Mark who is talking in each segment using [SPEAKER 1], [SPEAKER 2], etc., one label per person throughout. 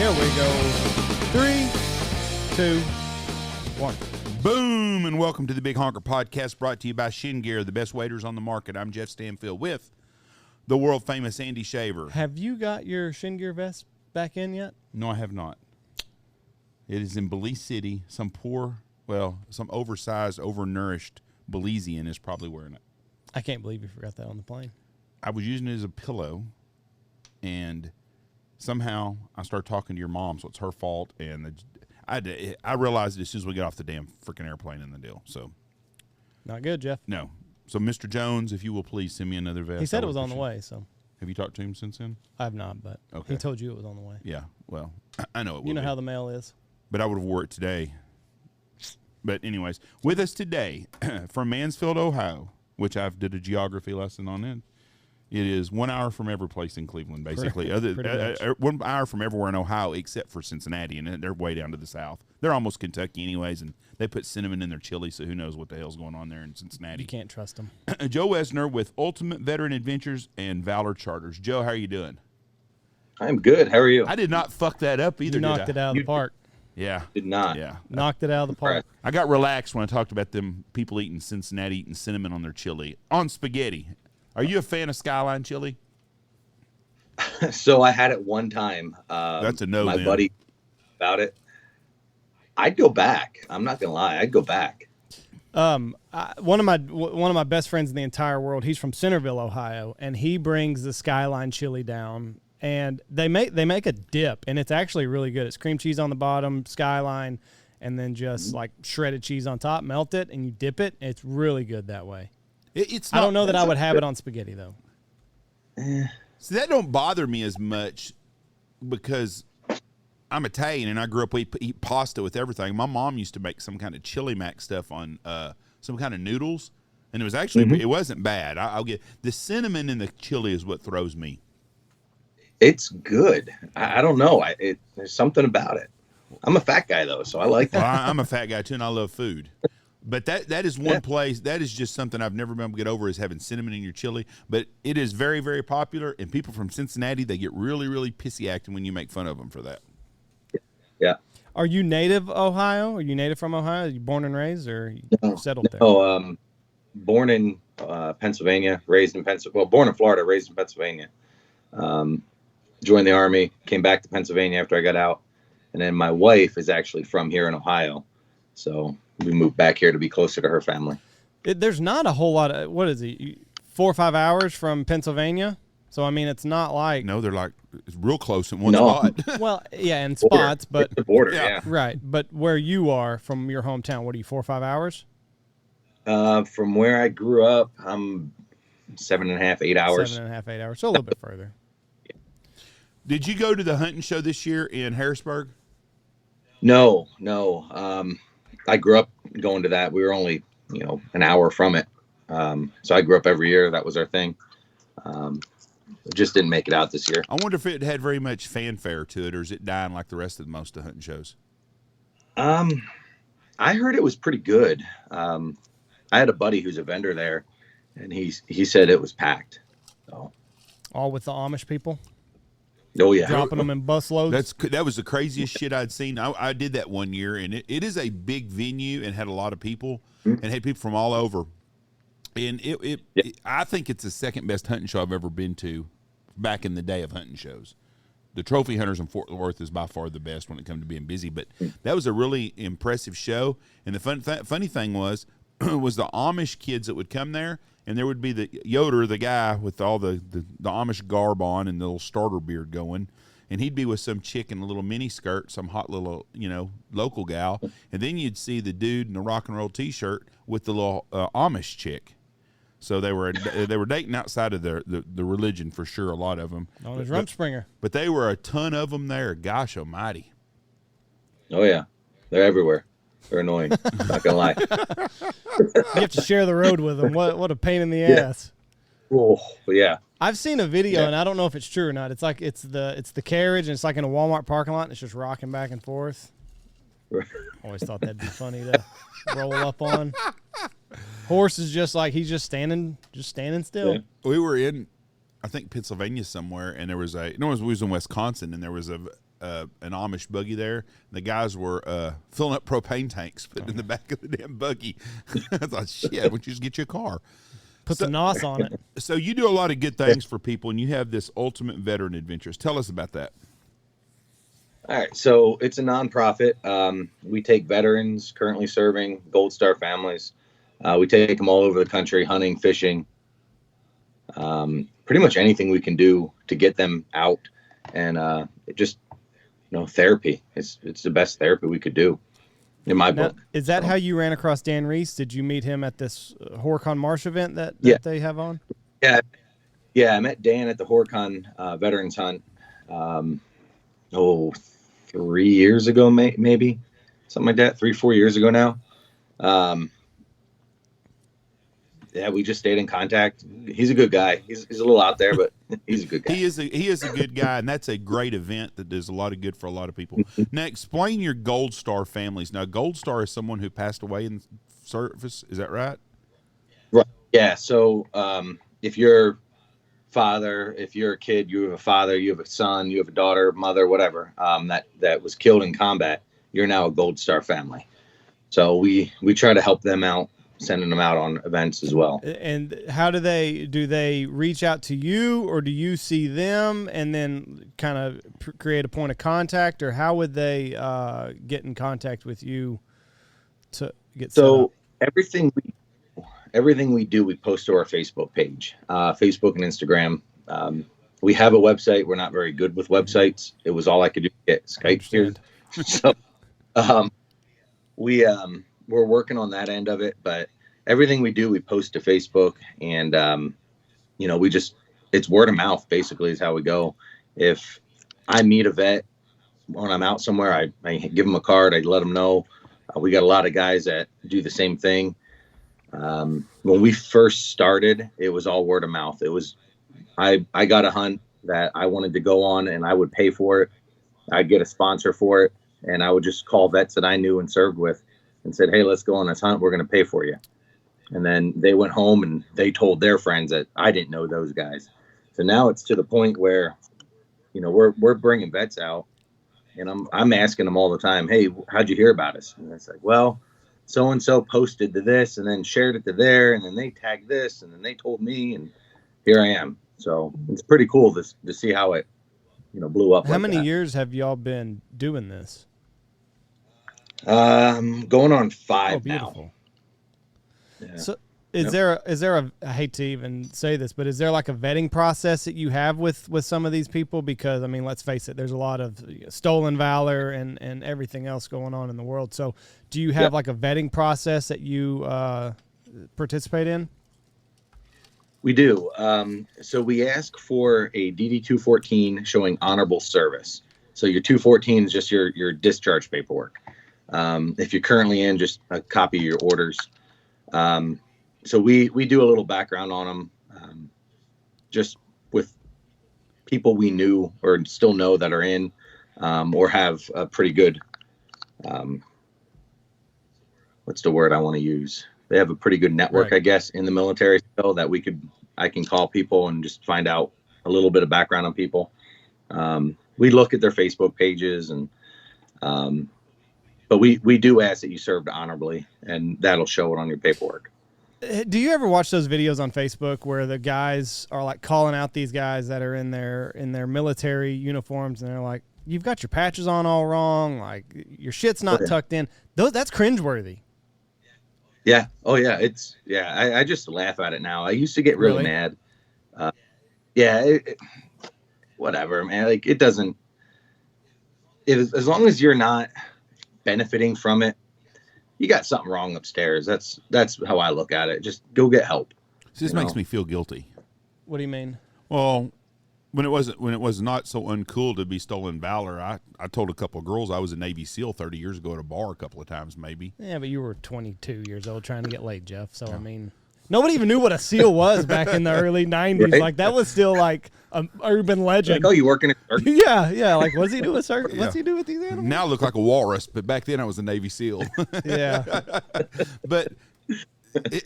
[SPEAKER 1] Here we go. 3, 2, 1.
[SPEAKER 2] Boom, and welcome to the Big Honker Podcast, brought to you by Shin Gear, the best waders on the market. I'm Jeff Stanfield with the world-famous Andy Shaver.
[SPEAKER 1] Have you got your Shin Gear vest back in yet?
[SPEAKER 2] No, I have not. It is in Belize City. Some oversized, overnourished Belizean is probably wearing it.
[SPEAKER 1] I can't believe you forgot that on the plane.
[SPEAKER 2] I was using it as a pillow, and somehow I started talking to your mom, so it's her fault, and I realized it as soon as we got off the damn freaking airplane in the deal. So,
[SPEAKER 1] not good, Jeff.
[SPEAKER 2] No. So, Mr. Jones, if you will please send me another vest.
[SPEAKER 1] He said it was on the way, so.
[SPEAKER 2] Have you talked to him since then?
[SPEAKER 1] I have not, but he told you it was on the way.
[SPEAKER 2] Yeah, well, I know it would.
[SPEAKER 1] You know how the mail is.
[SPEAKER 2] But I would have wore it today. But anyways, with us today from Mansfield, Ohio, which I've did a geography lesson on it. It is 1 hour from every place in Cleveland, basically. 1 hour from everywhere in Ohio except for Cincinnati, and they're way down to the south. They're almost Kentucky anyways, and they put cinnamon in their chili, so who knows what the hell's going on there in Cincinnati.
[SPEAKER 1] You can't trust them.
[SPEAKER 2] Joe Wesner with Ultimate Veteran Adventures and Valor Charters. Joe, how are you doing?
[SPEAKER 3] I'm good. How are you?
[SPEAKER 2] I did not fuck that up either,
[SPEAKER 1] You knocked it out of the park.
[SPEAKER 2] Yeah.
[SPEAKER 3] Did not.
[SPEAKER 2] Yeah.
[SPEAKER 1] Knocked it out of the park.
[SPEAKER 2] I got relaxed when I talked about them people eating Cincinnati, eating cinnamon on their chili. On spaghetti. Are you a fan of Skyline chili?
[SPEAKER 3] So I had it one time.
[SPEAKER 2] That's a no.
[SPEAKER 3] My buddy about it. I'd go back. I'm not gonna lie. I'd go back.
[SPEAKER 1] One of my best friends in the entire world. He's from Centerville, Ohio, and he brings the Skyline chili down. And they make a dip, and it's actually really good. It's cream cheese on the bottom, Skyline, and then just like shredded cheese on top. Melt it, and you dip it. It's really good that way. I don't know that I would have it on spaghetti though.
[SPEAKER 2] See, that don't bother me as much because I'm Italian and I grew up eat pasta with everything. My mom used to make some kind of chili mac stuff on some kind of noodles, and it was actually it wasn't bad. I'll get the cinnamon in the chili is what throws me.
[SPEAKER 3] It's good. I don't know. There's something about it. I'm a fat guy though, so I like that.
[SPEAKER 2] Well, I'm a fat guy too, and I love food. But that is one place, that is just something I've never been able to get over, is having cinnamon in your chili. But it is very, very popular, and people from Cincinnati, they get really, really pissy acting when you make fun of them for that.
[SPEAKER 1] Yeah. Are you native Ohio? Are you native from Ohio? Are you born and raised, or you settled there?
[SPEAKER 3] No, born in Pennsylvania, raised in Pennsylvania. Well, born in Florida, raised in Pennsylvania. Joined the Army, came back to Pennsylvania after I got out. And then my wife is actually from here in Ohio. So we moved back here to be closer to her family.
[SPEAKER 1] There's not a whole lot of, what is it, 4 or 5 hours from Pennsylvania? So, I mean, it's not like...
[SPEAKER 2] No, they're like, it's real close in one spot.
[SPEAKER 1] Well, yeah, in spots, but...
[SPEAKER 3] The border, yeah.
[SPEAKER 1] Right, but where you are from your hometown, what are you, 4 or 5 hours?
[SPEAKER 3] From where I grew up, I'm 7.5, 8 hours.
[SPEAKER 1] 7.5, 8 hours, so a little bit further.
[SPEAKER 2] Did you go to the hunting show this year in Harrisburg?
[SPEAKER 3] No. I grew up going to that. We were only, an hour from it. So I grew up every year. That was our thing. Just didn't make it out this year.
[SPEAKER 2] I wonder if it had very much fanfare to it, or is it dying like the rest of most of the hunting shows?
[SPEAKER 3] I heard it was pretty good. I had a buddy who's a vendor there, and he said it was packed. So.
[SPEAKER 1] All with the Amish people?
[SPEAKER 3] Oh, yeah.
[SPEAKER 1] Dropping them in bus loads?
[SPEAKER 2] That was the craziest shit I'd seen. I did that one year, and it is a big venue and had a lot of people and had people from all over. And I think it's the second best hunting show I've ever been to back in the day of hunting shows. The Trophy Hunters in Fort Worth is by far the best when it comes to being busy, but that was a really impressive show. And the funny thing was the Amish kids that would come there, and there would be the Yoder, the guy with all the Amish garb on and the little starter beard going, and he'd be with some chick in a little mini skirt, some hot little, local gal, and then you'd see the dude in the rock and roll T-shirt with the little Amish chick. So they were dating outside of the religion for sure, a lot of them.
[SPEAKER 1] On his Rumspringer.
[SPEAKER 2] But they were a ton of them there. Gosh almighty.
[SPEAKER 3] Oh, yeah. They're everywhere. They're annoying. Not gonna lie.
[SPEAKER 1] You have to share the road with them. What a pain in the ass.
[SPEAKER 3] Oh, yeah.
[SPEAKER 1] I've seen a video, and I don't know if it's true or not. It's like it's the carriage, and it's like in a Walmart parking lot, and it's just rocking back and forth. Always thought that'd be funny to roll up on. Horse is just like he's just standing still.
[SPEAKER 2] Yeah. We were in, I think, Pennsylvania somewhere, and there was we was in Wisconsin, and there was a an Amish buggy there. The guys were filling up propane tanks, putting in the back of the damn buggy. I thought, shit, why don't you just get you a car?
[SPEAKER 1] Put the NOS on it.
[SPEAKER 2] So you do a lot of good things for people, and you have this Ultimate Veteran Adventures. Tell us about that.
[SPEAKER 3] All right, so it's a nonprofit. We take veterans currently serving, Gold Star families. We take them all over the country, hunting, fishing, pretty much anything we can do to get them out, and therapy. It's the best therapy we could do, in my book.
[SPEAKER 1] Is that how you ran across Dan Reese? Did you meet him at this Horicon Marsh event that they have on?
[SPEAKER 3] Yeah, I met Dan at the Horicon Veterans Hunt. 3 years ago, maybe something like that. 3-4 years ago now. We just stayed in contact. He's a good guy. He's a little out there, but he's a good guy.
[SPEAKER 2] He is a good guy, and that's a great event that does a lot of good for a lot of people. Now, explain your Gold Star families. Now, Gold Star is someone who passed away in service. Is that right?
[SPEAKER 3] Right. Yeah. So, if you're father, if you're a kid, you have a father, you have a son, you have a daughter, mother, whatever, that was killed in combat, you're now a Gold Star family. So we try to help them out, sending them out on events as well.
[SPEAKER 1] And how do they reach out to you, or do you see them and then kind of create a point of contact, or how would they get in contact with you to get set up? Everything we do, we post to our Facebook page, Facebook and Instagram. We have a website. We're not very good with websites. It was all I could do to get Skype here. So we're working on that end of it. But everything we do, we post to Facebook. And, it's word of mouth, basically, is how we go. If I meet a vet when I'm out somewhere, I give them a card. I let them know. We got a lot of guys that do the same thing. When we first started, it was all word of mouth. It was, I got a hunt that I wanted to go on, and I would pay for it. I'd get a sponsor for it, and I would just call vets that I knew and served with and said, hey, let's go on this hunt. We're going to pay for you. And then they went home and they told their friends that I didn't know those guys. So now it's to the point where, we're bringing vets out, and I'm asking them all the time, hey, how'd you hear about us? And it's like, well, so-and-so posted to this and then shared it to there, and then they tagged this, and then they told me, and here I am. So it's pretty cool to see how it, blew up. How many years have y'all been doing this?
[SPEAKER 3] Going on 5 now. Yeah.
[SPEAKER 1] So is there I hate to even say this, but is there like a vetting process that you have with some of these people? Because, let's face it, there's a lot of stolen valor and everything else going on in the world. So do you have like a vetting process that you participate in?
[SPEAKER 3] We do. So we ask for a DD-214 showing honorable service. So your 214 is just your discharge paperwork. If you're currently in, just a copy of your orders. So we do a little background on them, just with people we knew or still know that are in, or have a pretty good, what's the word I want to use? They have a pretty good network, right, I guess, in the military still that I can call people and just find out a little bit of background on people. We look at their Facebook pages but we do ask that you served honorably, and that'll show it on your paperwork.
[SPEAKER 1] Do you ever watch those videos on Facebook where the guys are like calling out these guys that are in their military uniforms, and they're like, "You've got your patches on all wrong. Like your shit's not tucked in." That's cringeworthy.
[SPEAKER 3] Yeah. Oh yeah. I just laugh at it now. I used to get really mad. Whatever, man. Like it doesn't. As long as you're not benefiting from it, you got something wrong upstairs. That's how I look at it. Just go get help.
[SPEAKER 2] This makes me feel guilty.
[SPEAKER 1] What do you mean?
[SPEAKER 2] Well, when it was not so uncool to be stolen valor, I told a couple of girls I was a Navy SEAL 30 years ago at a bar a couple of times, maybe.
[SPEAKER 1] Yeah, but you were 22 years old trying to get laid, Jeff. So nobody even knew what a SEAL was back in the early 90s. Right? Like that was still like an urban legend.
[SPEAKER 3] Like, oh, you work in a circus?
[SPEAKER 1] Yeah. Like, what's he do with circus? What's he do with these animals?
[SPEAKER 2] Now I look like a walrus, but back then I was a Navy SEAL.
[SPEAKER 1] Yeah.
[SPEAKER 2] But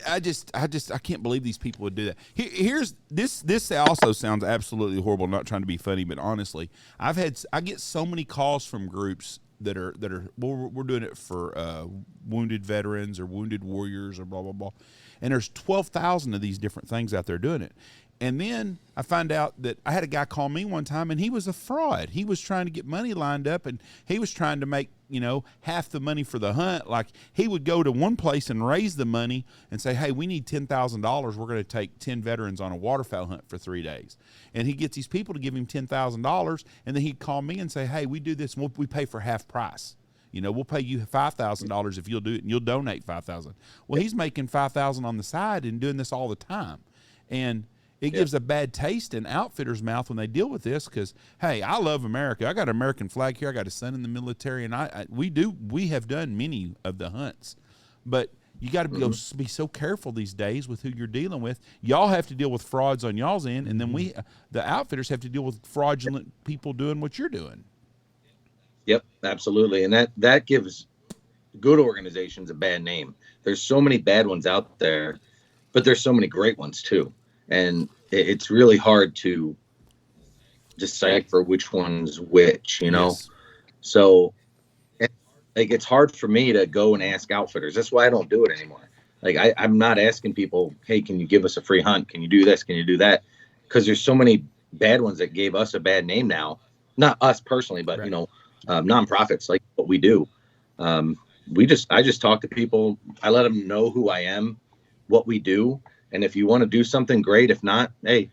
[SPEAKER 2] I can't believe these people would do that. Here's this. This also sounds absolutely horrible. I'm not trying to be funny, but honestly, I get so many calls from groups that are we're doing it for wounded veterans or wounded warriors or blah blah blah, and there's 12,000 of these different things out there doing it. And then I find out that I had a guy call me one time, and he was a fraud. He was trying to get money lined up, and he was trying to make, half the money for the hunt. Like, he would go to one place and raise the money and say, hey, we need $10,000. We're going to take 10 veterans on a waterfowl hunt for 3 days. And he gets these people to give him $10,000, and then he'd call me and say, hey, we do this, and we pay for half price. We'll pay you $5,000 if you'll do it, and you'll donate $5,000. Well, he's making $5,000 on the side and doing this all the time. And it gives a bad taste in outfitters' mouth when they deal with this because, hey, I love America. I got an American flag here. I got a son in the military, and we have done many of the hunts. But you got to be so careful these days with who you're dealing with. Y'all have to deal with frauds on y'all's end, and then the outfitters have to deal with fraudulent people doing what you're doing.
[SPEAKER 3] Yep, absolutely. And that gives good organizations a bad name. There's so many bad ones out there, but there's so many great ones too. And it's really hard to decipher which one's which, Yes. So, it's hard for me to go and ask outfitters. That's why I don't do it anymore. I'm not asking people, hey, can you give us a free hunt? Can you do this? Can you do that? Because there's so many bad ones that gave us a bad name now. Not us personally, but, right. Nonprofits like what we do. I just talk to people. I let them know who I am, what we do. And if you want to do something, great. If not, hey,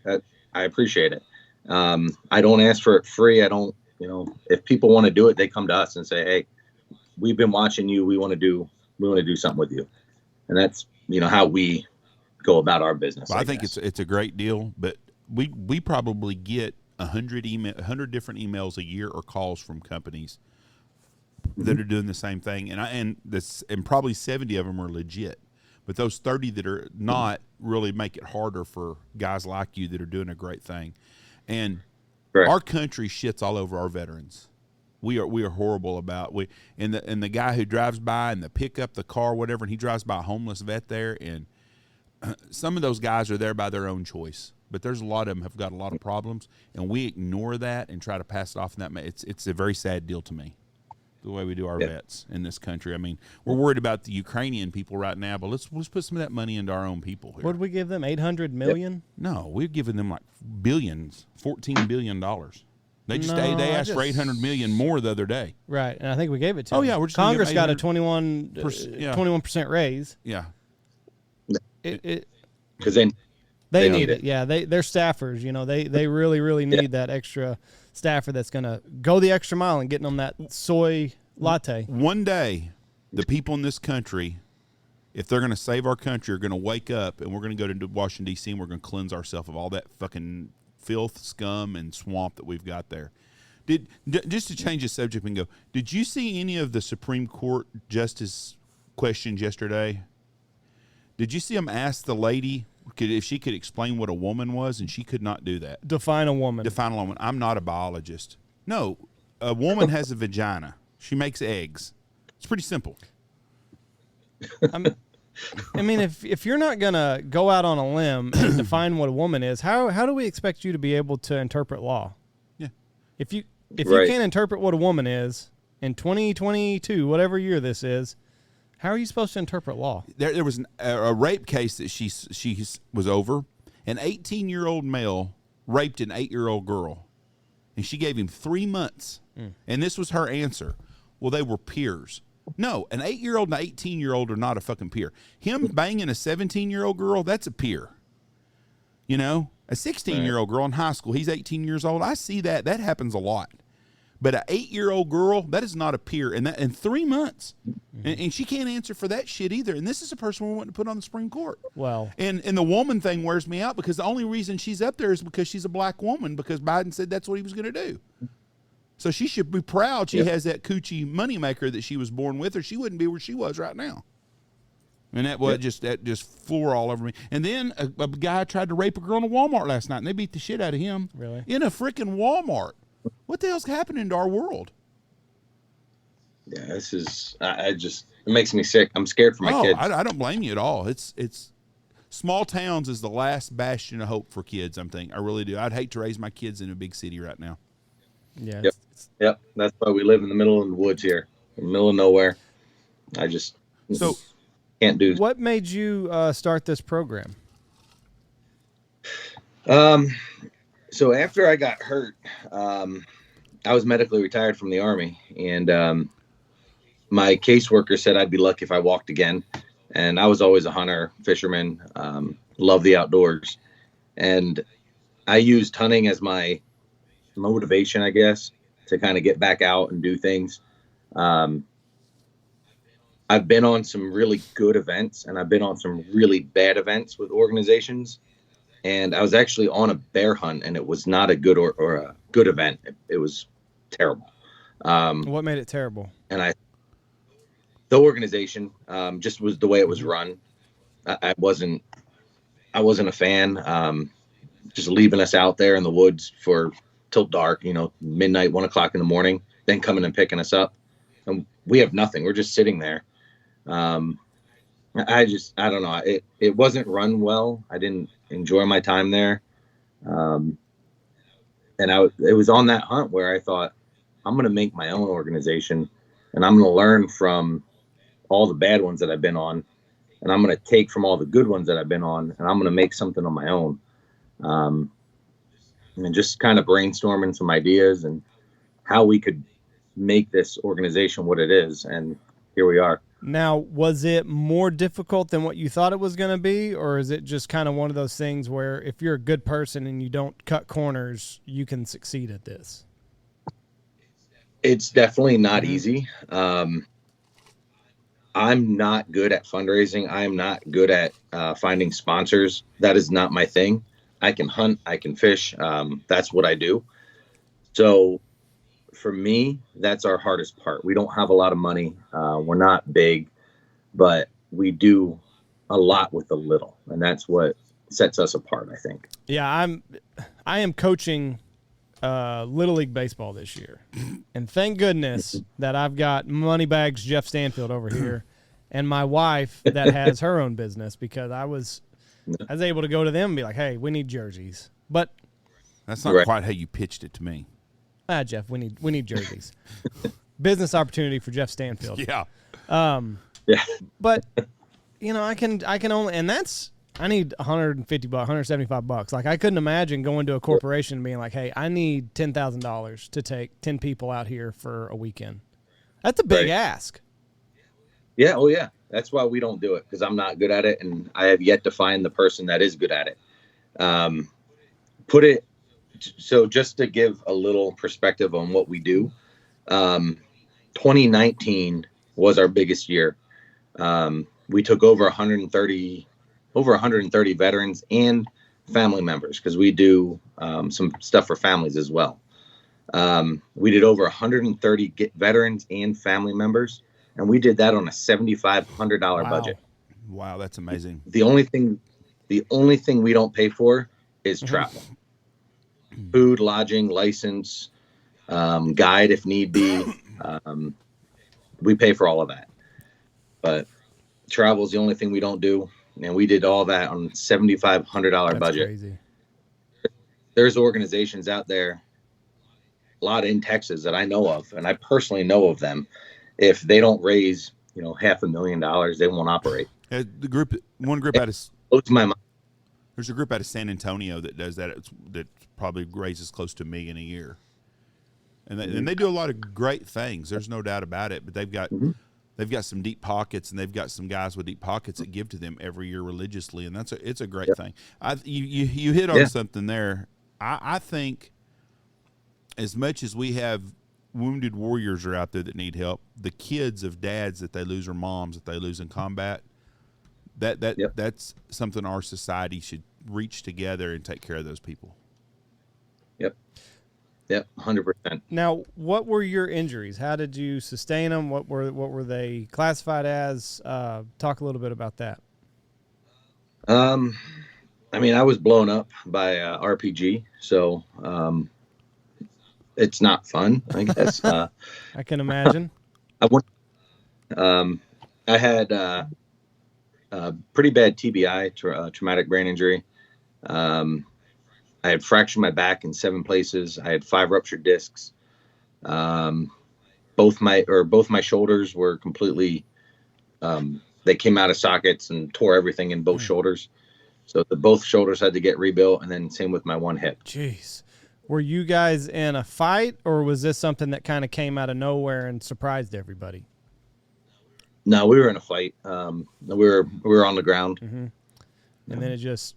[SPEAKER 3] I appreciate it. I don't ask for it free. I don't, if people want to do it, they come to us and say, hey, we've been watching you. We want to do something with you. And that's, how we go about our business.
[SPEAKER 2] Well, I think it's a great deal, but we probably get 100 different emails a year or calls from companies that are doing the same thing. And probably 70 of them are legit. But those 30 that are not really make it harder for guys like you that are doing a great thing. And Our country shits all over our veterans. We are horrible about and the guy who drives by and the pickup, the car, whatever, and he drives by a homeless vet there, and some of those guys are there by their own choice. But there's a lot of them have got a lot of problems, and we ignore that and try to pass it off. And it's a very sad deal to me. The way we do our vets in this country. I mean, we're worried about the Ukrainian people right now, but let's put some of that money into our own people here.
[SPEAKER 1] What did we give them? $800 million?
[SPEAKER 2] No, we're giving them like billions, $14 billion. They asked for $800 million more the other day.
[SPEAKER 1] Right, and I think we gave it to them.
[SPEAKER 2] Yeah, we're just
[SPEAKER 1] Congress got a 21% raise.
[SPEAKER 2] Yeah,
[SPEAKER 3] because they
[SPEAKER 1] need it. Yeah, they're staffers. They really really need that extra staffer that's going to go the extra mile and getting them that soy latte.
[SPEAKER 2] One day, the people in this country, if they're going to save our country, are going to wake up, and we're going to go to Washington, D.C., and we're going to cleanse ourselves of all that fucking filth, scum, and swamp that we've got there. Just to change the subject and go, did you see any of the Supreme Court justice questions yesterday? Did you see them ask the lady if she could explain what a woman was, and she could not do that?
[SPEAKER 1] Define a woman.
[SPEAKER 2] I'm not a biologist. No, a woman has a vagina. She makes eggs. It's pretty simple.
[SPEAKER 1] I mean, if you're not gonna go out on a limb and define what a woman is, how do we expect you to be able to interpret law?
[SPEAKER 2] Yeah.
[SPEAKER 1] If you can't interpret what a woman is in 2022, whatever year this is, how are you supposed to interpret law?
[SPEAKER 2] There was a rape case that she was over. An 18-year-old male raped an 8-year-old girl, and she gave him 3 months. And this was her answer. Well, they were peers. No, an 8-year-old and an 18-year-old are not a fucking peer. Him banging a 17-year-old girl, that's a peer. A 16-year-old girl in high school, he's 18 years old. I see that. That happens a lot. But an 8-year-old girl, that is not a peer. And that in 3 months. And she can't answer for that shit either. And this is a person we want to put on the Supreme Court.
[SPEAKER 1] Well.
[SPEAKER 2] And the woman thing wears me out because the only reason she's up there is because she's a black woman, because Biden said that's what he was going to do. So she should be proud she has that coochie moneymaker that she was born with, or she wouldn't be where she was right now. And that just flew all over me. And then a guy tried to rape a girl in a Walmart last night, and they beat the shit out of him.
[SPEAKER 1] Really?
[SPEAKER 2] In a freaking Walmart. What the hell's happening to our world?
[SPEAKER 3] Yeah, this is, I just, it makes me sick. I'm scared for my kids.
[SPEAKER 2] I don't blame you at all. It's small towns is the last bastion of hope for kids. I really do. I'd hate to raise my kids in a big city right now.
[SPEAKER 1] Yeah.
[SPEAKER 3] Yep. Yep. That's why we live in the middle of the woods here, in the middle of nowhere. I just can't do.
[SPEAKER 1] What made you start this program?
[SPEAKER 3] So after I got hurt, I was medically retired from the Army, and my caseworker said I'd be lucky if I walked again. And I was always a hunter, fisherman, love the outdoors. And I used hunting as my motivation, I guess, to kind of get back out and do things. I've been on some really good events, and I've been on some really bad events with organizations. And I was actually on a bear hunt, and it was not a good or a good event. It was terrible.
[SPEAKER 1] What made it terrible?
[SPEAKER 3] And the organization just was the way it was run. I wasn't a fan. Just leaving us out there in the woods till dark, midnight, 1 o'clock in the morning, then coming and picking us up. And we have nothing. We're just sitting there. I don't know. It wasn't run well. I didn't enjoy my time there. And it was on that hunt where I thought, I'm going to make my own organization, and I'm going to learn from all the bad ones that I've been on, and I'm going to take from all the good ones that I've been on, and I'm going to make something on my own. And just kind of brainstorming some ideas and how we could make this organization what it is. And here we are.
[SPEAKER 1] Now, was it more difficult than what you thought it was going to be, or is it just kind of one of those things where if you're a good person and you don't cut corners, you can succeed at this?
[SPEAKER 3] It's definitely not easy. I'm not good at fundraising. I'm not good at finding sponsors. That is not my thing. I can hunt. I can fish. That's what I do. So for me, that's our hardest part. We don't have a lot of money. We're not big, but we do a lot with a little, and that's what sets us apart, I think.
[SPEAKER 1] Yeah, I am coaching Little League Baseball this year, and thank goodness that I've got Moneybags Jeff Stanfield over here, and my wife that has her own business, because I was able to go to them and be like, "Hey, we need jerseys," but
[SPEAKER 2] that's not quite how you pitched it to me.
[SPEAKER 1] Jeff, we need jerseys. Business opportunity for Jeff Stanfield.
[SPEAKER 2] Yeah.
[SPEAKER 3] Yeah.
[SPEAKER 1] But I can only, and I need $150, $175. Like, I couldn't imagine going to a corporation and being like, "Hey, I need $10,000 to take 10 people out here for a weekend." That's a big ask.
[SPEAKER 3] Yeah. Oh yeah. That's why we don't do it, because I'm not good at it, and I have yet to find the person that is good at it. So just to give a little perspective on what we do, 2019 was our biggest year. We took over 130 veterans and family members, because we do some stuff for families as well. We did over 130 veterans and family members, and we did that on a $7,500 budget.
[SPEAKER 2] Wow, that's amazing.
[SPEAKER 3] The only thing we don't pay for is travel. Food, lodging, license, guide if need be. We pay for all of that. But travel is the only thing we don't do. And we did all that on $7,500 budget.
[SPEAKER 1] Crazy.
[SPEAKER 3] There's organizations out there, a lot in Texas that I know of, and I personally know of them. If they don't raise, $500,000, they won't operate.
[SPEAKER 2] One group out of
[SPEAKER 3] Blows my mind.
[SPEAKER 2] There's a group out of San Antonio that does that. That probably raises close to $1 million a year, and they do a lot of great things. There's no doubt about it. But they've got some deep pockets, and they've got some guys with deep pockets that give to them every year religiously, and it's a great thing. You hit on something there. I think as much as we have wounded warriors are out there that need help, the kids of dads that they lose or moms that they lose in combat, that's something our society should reach together and take care of those people.
[SPEAKER 3] Yep, 100%.
[SPEAKER 1] Now, what were your injuries? How did you sustain them? What were they classified as? Talk a little bit about that.
[SPEAKER 3] I was blown up by RPG, so it's not fun, I guess.
[SPEAKER 1] I can imagine.
[SPEAKER 3] I went, um, I had pretty bad TBI, traumatic brain injury. Um, I had fractured my back in 7 places. I had 5 ruptured discs. Um, both my shoulders were completely. They came out of sockets and tore everything in both shoulders. So both shoulders had to get rebuilt, and then same with my one hip.
[SPEAKER 1] Jeez. Were you guys in a fight, or was this something that kind of came out of nowhere and surprised everybody?
[SPEAKER 3] No, we were in a fight. We were on the ground.
[SPEAKER 1] And then it just,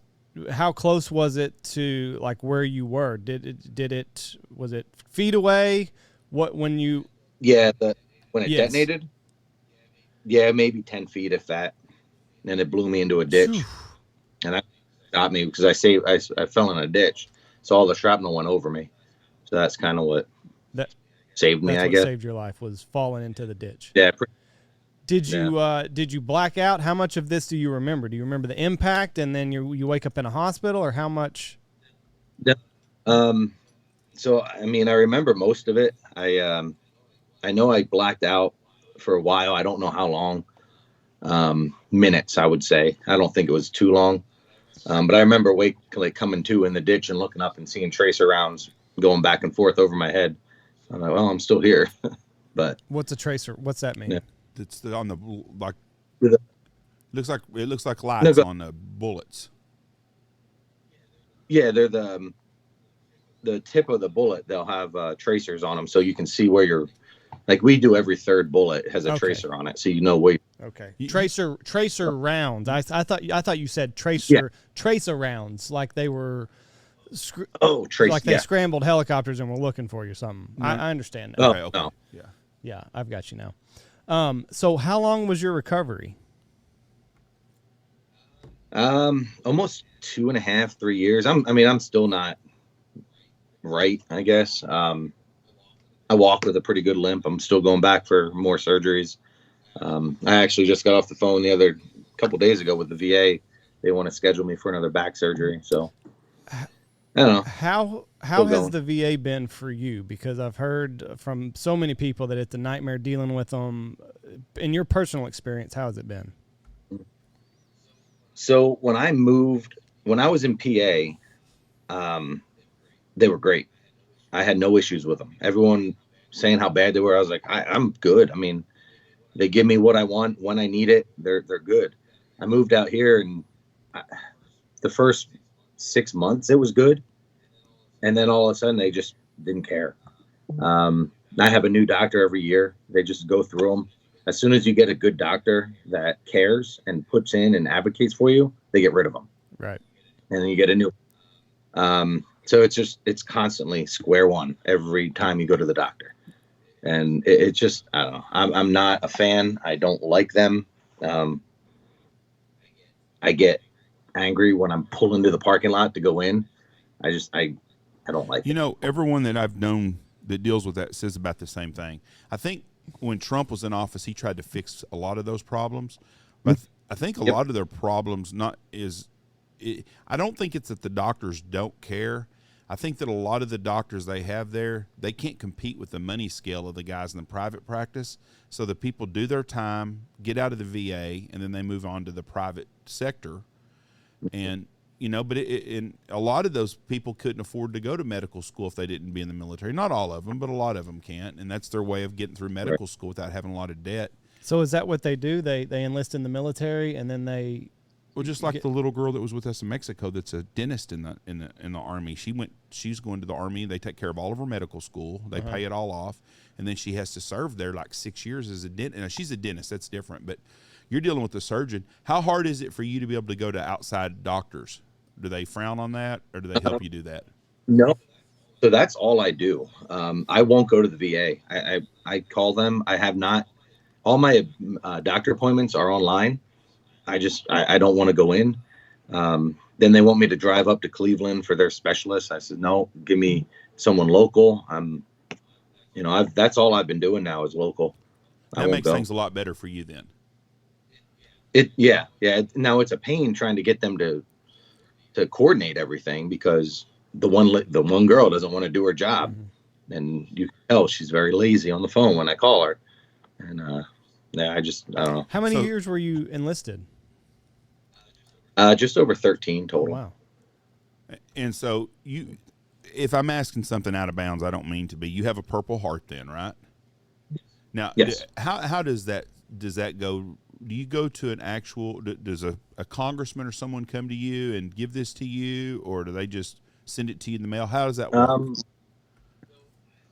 [SPEAKER 1] how close was it to like where you were? Was it feet away? What, when you?
[SPEAKER 3] Yeah, when it
[SPEAKER 1] Yes.
[SPEAKER 3] detonated, yeah, maybe 10 feet if that. And it blew me into a ditch. And that got me because I fell in a ditch. So all the shrapnel went over me. So that's kind of what saved me, I guess.
[SPEAKER 1] Saved your life was falling into the ditch.
[SPEAKER 3] Yeah.
[SPEAKER 1] Did you black out? How much of this do you remember? Do you remember the impact and then you wake up in a hospital, or how much?
[SPEAKER 3] Yeah. So I mean, I remember most of it. I know I blacked out for a while. I don't know how long. Minutes, I would say. I don't think it was too long. But I remember coming to in the ditch and looking up and seeing tracer rounds going back and forth over my head. I'm like, well, I'm still here. But
[SPEAKER 1] what's a tracer? What's that mean?
[SPEAKER 3] Yeah.
[SPEAKER 2] It's on the like.
[SPEAKER 3] The,
[SPEAKER 2] it looks like lights on the bullets.
[SPEAKER 3] Yeah, they're the tip of the bullet. They'll have tracers on them, so you can see where you're. Like we do, every third bullet has a tracer on it, so you know where.
[SPEAKER 1] Okay. Tracer rounds. I thought you said tracer rounds, like they were. Like they scrambled helicopters and were looking for you or something. Mm-hmm. I understand that.
[SPEAKER 3] Oh, okay. No.
[SPEAKER 1] Yeah, I've got you now. So how long was your recovery?
[SPEAKER 3] Almost 2.5, 3 years. I'm still not right, I guess. I walk with a pretty good limp. I'm still going back for more surgeries. I actually just got off the phone the couple days ago with the VA. They want to schedule me for another back surgery. So I don't know.
[SPEAKER 1] How has the VA been for you? Because I've heard from so many people that it's a nightmare dealing with them. In your personal experience, how has it been?
[SPEAKER 3] So when I was in PA, they were great. I had no issues with them. Everyone saying how bad they were, I was like, I'm good. I mean, they give me what I want when I need it. They're good. I moved out here, and the first 6 months it was good, and then all of a sudden they just didn't care. I have a new doctor every year. They just go through them. As soon as you get a good doctor that cares and puts in and advocates for you, they get rid of them.
[SPEAKER 1] Right.
[SPEAKER 3] And then you get a new. So it's constantly square one every time you go to the doctor. And it just, I don't know. I'm not a fan. I don't like them. I get angry when I'm pulled into the parking lot to go in. I don't like it.
[SPEAKER 2] Everyone that I've known that deals with that says about the same thing. I think when Trump was in office, he tried to fix a lot of those problems. But I think a lot of their problems I don't think it's that the doctors don't care. I think that a lot of the doctors they have there, they can't compete with the money scale of the guys in the private practice. So the people do their time, get out of the VA, and then they move on to the private sector. And, but and a lot of those people couldn't afford to go to medical school if they didn't be in the military. Not all of them, but a lot of them can't. And that's their way of getting through medical school without having a lot of debt.
[SPEAKER 1] So is that what they do? They enlist in the military, and then they...
[SPEAKER 2] Well, just like the little girl that was with us in Mexico, that's a dentist in the Army. She's going to the Army. They take care of all of her medical school. They pay it all off, and then she has to serve there like 6 years as a dentist. Now, she's a dentist. That's different. But you're dealing with a surgeon. How hard is it for you to be able to go to outside doctors? Do they frown on that, or do they help you do that?
[SPEAKER 3] No. So that's all I do. I won't go to the VA. I call them. I have not. All my doctor appointments are online. I don't want to go in. Then they want me to drive up to Cleveland for their specialist. I said, no, give me someone local. That's all I've been doing now is local.
[SPEAKER 2] That makes things a lot better for you then.
[SPEAKER 3] Yeah. Now it's a pain trying to get them to coordinate everything because the one girl doesn't want to do her job. Mm-hmm. And you can tell she's very lazy on the phone when I call her. And yeah, I don't know.
[SPEAKER 1] How many years were you enlisted?
[SPEAKER 3] Just over 13 total.
[SPEAKER 1] Oh, wow.
[SPEAKER 2] And so if I'm asking something out of bounds, I don't mean to be. You have a Purple Heart, then, right? Now,
[SPEAKER 3] Yes.
[SPEAKER 2] How does that go? Do you go to an actual? Does a congressman or someone come to you and give this to you, or do they just send it to you in the mail? How does that work?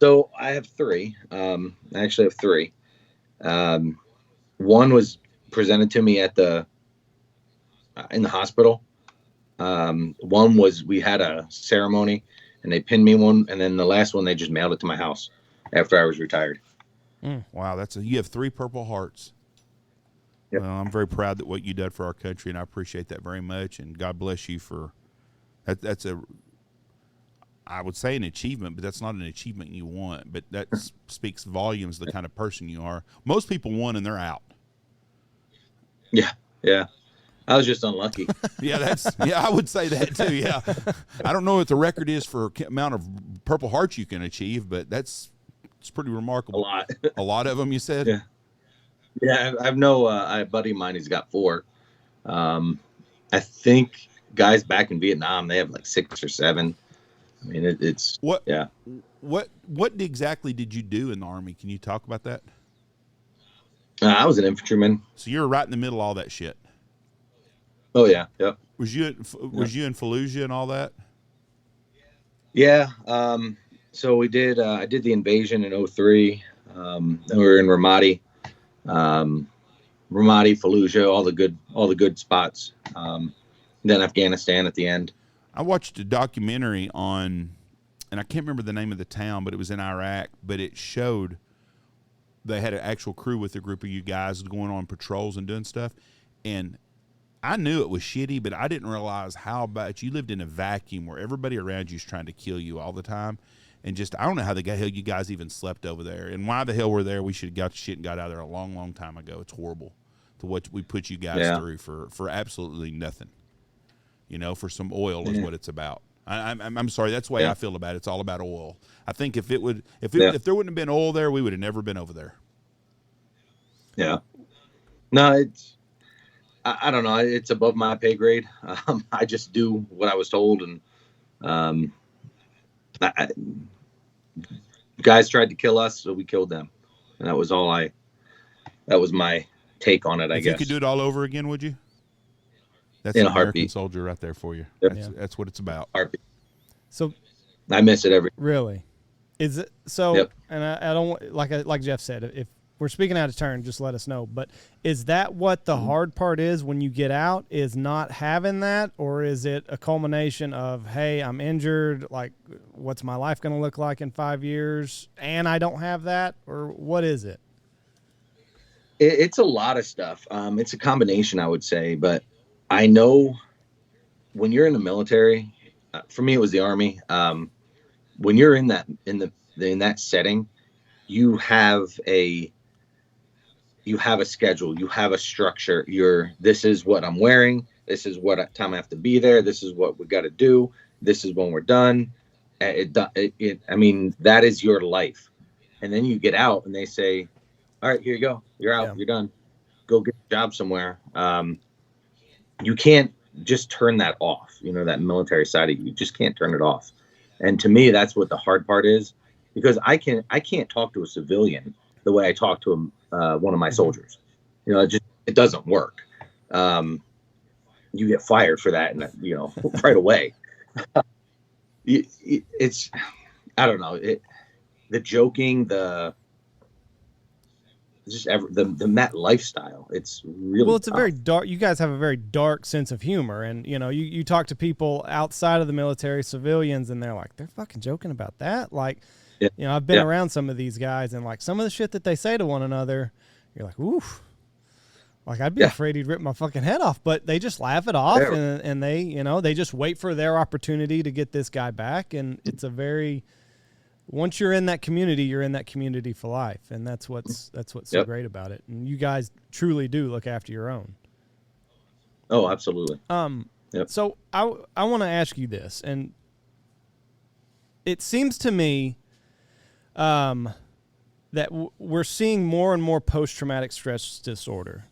[SPEAKER 3] So I have three. I actually have three. One was presented to me in the hospital. One was, we had a ceremony and they pinned me one, and then the last one they just mailed it to my house after I was retired.
[SPEAKER 2] Wow, you have 3 Purple Hearts.
[SPEAKER 3] Yep.
[SPEAKER 2] Well, I'm very proud that what you did for our country, and I appreciate that very much. And God bless you for that. That's I would say an achievement, but that's not an achievement you want. But that speaks volumes the kind of person you are. Most people won and they're out.
[SPEAKER 3] Yeah. I was just unlucky.
[SPEAKER 2] Yeah, I would say that too. Yeah, I don't know what the record is for amount of Purple Hearts you can achieve, but it's pretty remarkable. A lot of them, you said.
[SPEAKER 3] Yeah. Yeah, I know a buddy of mine, he's got 4. I think guys back in Vietnam, they have like 6 or 7. I mean, it's
[SPEAKER 2] what?
[SPEAKER 3] Yeah.
[SPEAKER 2] What exactly did you do in the Army? Can you talk about that?
[SPEAKER 3] I was an infantryman.
[SPEAKER 2] So you're right in the middle of all that shit.
[SPEAKER 3] Oh yeah, yep.
[SPEAKER 2] Was you in Fallujah and all that?
[SPEAKER 3] Yeah. So we did. I did the invasion in 2003. Then we were in Ramadi, Fallujah, all the good spots. Then Afghanistan at the end.
[SPEAKER 2] I watched a documentary on, and I can't remember the name of the town, but it was in Iraq. But it showed they had an actual crew with a group of you guys going on patrols and doing stuff. And I knew it was shitty, but I didn't realize how bad you lived in a vacuum where everybody around you is trying to kill you all the time. And just, I don't know how the hell you guys even slept over there. And why the hell we're there. We should have got shit and got out of there a long, long time ago. It's horrible to what we put you guys through for absolutely nothing. You know, for some oil is what it's about. I'm sorry. That's the way I feel about it. It's all about oil. I think if there wouldn't have been oil there, we would have never been over there.
[SPEAKER 3] Yeah. No, I don't know. It's above my pay grade. I just do what I was told, and guys tried to kill us, so we killed them, and that was my take on it. I guess
[SPEAKER 2] if you could do it all over again, would you? That's
[SPEAKER 3] in
[SPEAKER 2] an
[SPEAKER 3] a
[SPEAKER 2] American
[SPEAKER 3] heartbeat.
[SPEAKER 2] soldier right there for you.
[SPEAKER 3] Yep.
[SPEAKER 2] That's what it's about.
[SPEAKER 3] Heartbeat.
[SPEAKER 1] So
[SPEAKER 3] I miss it every.
[SPEAKER 1] really, is it so?
[SPEAKER 3] Yep.
[SPEAKER 1] And I don't like Jeff said, if we're speaking out of turn, just let us know. But is that what the hard part is when you get out, is not having that? Or is it a culmination of, hey, I'm injured, like what's my life going to look like in 5 years, and I don't have that? Or what is it?
[SPEAKER 3] It's a lot of stuff. It's a combination, I would say. But I know when you're in the military, for me, it was the Army. When you're in that setting, you have a schedule, you have a structure. This is what I'm wearing. This is what time I have to be there. This is what we got to do. This is when we're done. I mean, that is your life. And then you get out and they say, all right, here you go. You're out. Yeah. You're done. Go get a job somewhere. You can't just turn that off. You know, that military side of you just can't turn it off. And to me, that's what the hard part is, because I can't talk to a civilian the way I talk to one of my soldiers. You know, it doesn't work. You get fired for that, and you know, right away. It's, I don't know, the joking, that lifestyle. It's really
[SPEAKER 1] well. It's
[SPEAKER 3] tough.
[SPEAKER 1] A very dark. You guys have a very dark sense of humor, and you know, you talk to people outside of the military, civilians, and they're like, they're fucking joking about that, like. Yeah. You know, I've been around some of these guys, and like some of the shit that they say to one another, you're like, oof. Like I'd be afraid he'd rip my fucking head off, but they just laugh it off, and they, you know, they just wait for their opportunity to get this guy back. And it's once you're in that community, you're in that community for life. And that's what's so great about it. And you guys truly do look after your own.
[SPEAKER 3] Oh, absolutely.
[SPEAKER 1] So I want to ask you this, and it seems to me, that we're seeing more and more post-traumatic stress disorder.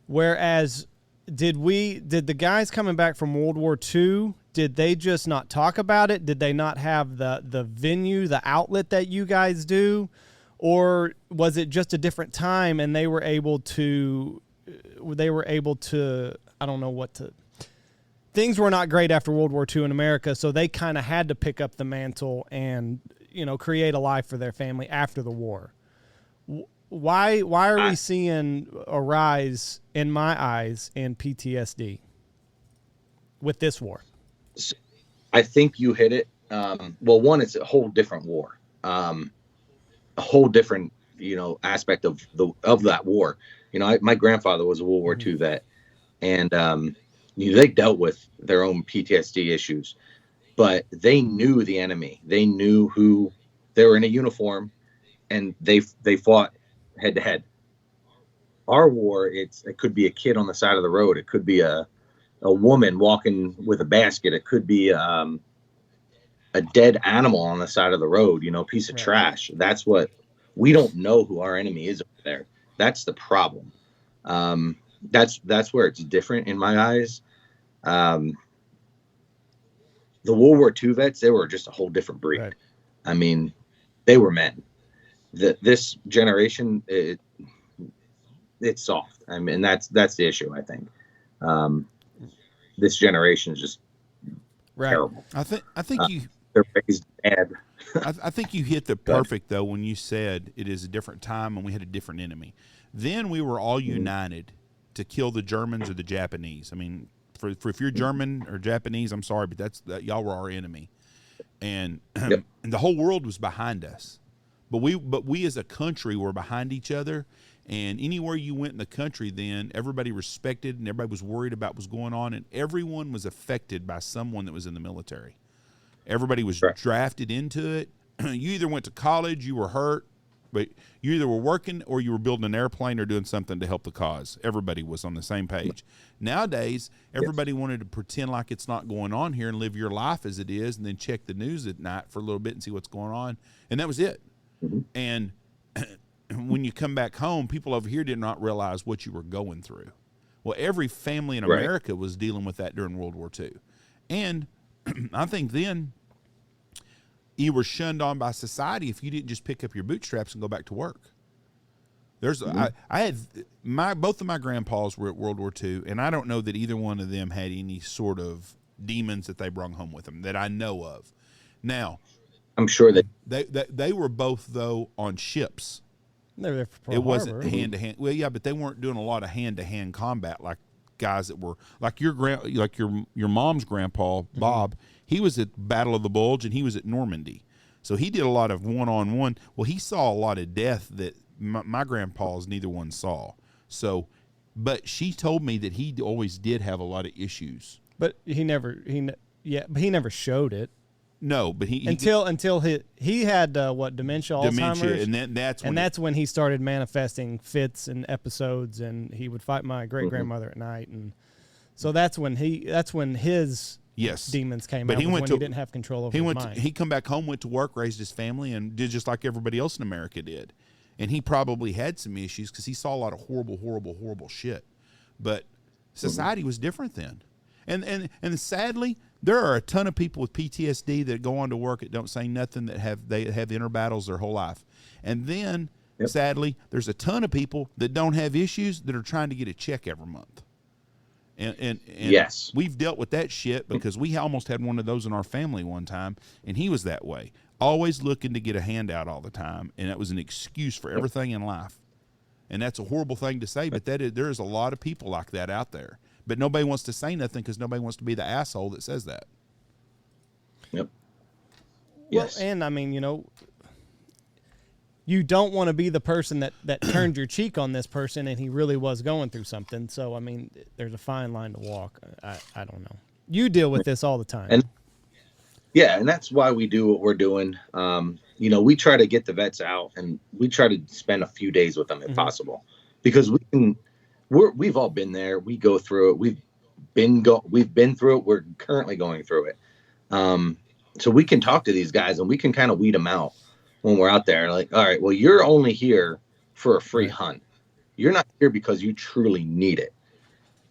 [SPEAKER 1] Whereas, did the guys coming back from World War II, did they just not talk about it? Did they not have the venue, the outlet that you guys do? Or was it just a different time and they were able to, I don't know what to, things were not great after World War II in America, so they kind of had to pick up the mantle and, create a life for their family after the war. Why are we seeing a rise, in my eyes, in PTSD with this war?
[SPEAKER 3] I think you hit it. Well, one, it's a whole different war, a whole different, aspect of that war. My grandfather was a World War II vet, and they dealt with their own PTSD issues, but they knew the enemy. They knew who they were in a uniform, and they fought head to head. Our war, it could be a kid on the side of the road. It could be a woman walking with a basket. It could be a dead animal on the side of the road, piece of trash. That's what we don't know who our enemy is over there. That's the problem. That's where it's different in my eyes. The World War II vets, they were just a whole different breed. Right. I mean, they were men. This generation, it's soft. I mean, that's the issue, I think. This generation is just terrible.
[SPEAKER 2] I think
[SPEAKER 3] they're raised bad.
[SPEAKER 2] I think you hit the perfect though when you said it is a different time and we had a different enemy. Then we were all united to kill the Germans or the Japanese. I mean, for if you're German or Japanese, I'm sorry, but y'all were our enemy, and and the whole world was behind us. But we as a country were behind each other, and anywhere you went in the country, then everybody respected and everybody was worried about what was going on, and everyone was affected by someone that was in the military. Everybody was drafted into it. You either went to college, you were hurt, but you either were working or you were building an airplane or doing something to help the cause. Everybody was on the same page. Nowadays, everybody wanted to pretend like it's not going on here and live your life as it is, and then check the news at night for a little bit and see what's going on, and that was it. And when you come back home, people over here did not realize what you were going through. Well, every family in America was dealing with that during World War II. And I think then you were shunned on by society if you didn't just pick up your bootstraps and go back to work. I had both of my grandpas were at World War II, and I don't know that either one of them had any sort of demons that they brought home with them that I know of. Now,
[SPEAKER 3] I'm sure that
[SPEAKER 2] they were both though on ships.
[SPEAKER 1] They were there for Pearl
[SPEAKER 2] It wasn't
[SPEAKER 1] Harbor.
[SPEAKER 2] hand to hand. Well, yeah, but they weren't doing a lot of hand to hand combat like guys that were like your mom's grandpa Bob. He was at Battle of the Bulge and he was at Normandy, so he did a lot of one-on-one. Well, he saw a lot of death that my grandpa's neither one saw. So, but she told me that he always did have a lot of issues.
[SPEAKER 1] But he never showed it.
[SPEAKER 2] No, but he
[SPEAKER 1] until he had dementia, Alzheimer's,
[SPEAKER 2] and that's when
[SPEAKER 1] he started manifesting fits and episodes, and he would fight my great grandmother at night, and so that's when his demons came out. He didn't have control over his mind.
[SPEAKER 2] He come back home, went to work, raised his family, and did just like everybody else in America did, and he probably had some issues because he saw a lot of horrible shit, but society was different then, and sadly. There are a ton of people with PTSD that go on to work that don't say nothing, that have inner battles their whole life. And then, sadly, there's a ton of people that don't have issues that are trying to get a check every month. And
[SPEAKER 3] yes,
[SPEAKER 2] we've dealt with that shit because we almost had one of those in our family one time, and he was that way. Always looking to get a handout all the time, and that was an excuse for everything in life. And that's a horrible thing to say, but there is a lot of people like that out there. But nobody wants to say nothing because nobody wants to be the asshole that says that.
[SPEAKER 3] Yep.
[SPEAKER 1] Well, and I mean, you don't want to be the person that turned your cheek on this person and he really was going through something. So, I mean, there's a fine line to walk. I don't know. You deal with this all the time.
[SPEAKER 3] And that's why we do what we're doing. We try to get the vets out and we try to spend a few days with them if possible, because we've all been there. We go through it. We've been through it. We're currently going through it. So we can talk to these guys and we can kind of weed them out. when we're out there. Like, all right, well, you're only here for a free
[SPEAKER 1] Right.
[SPEAKER 3] hunt. You're not here because you truly need it.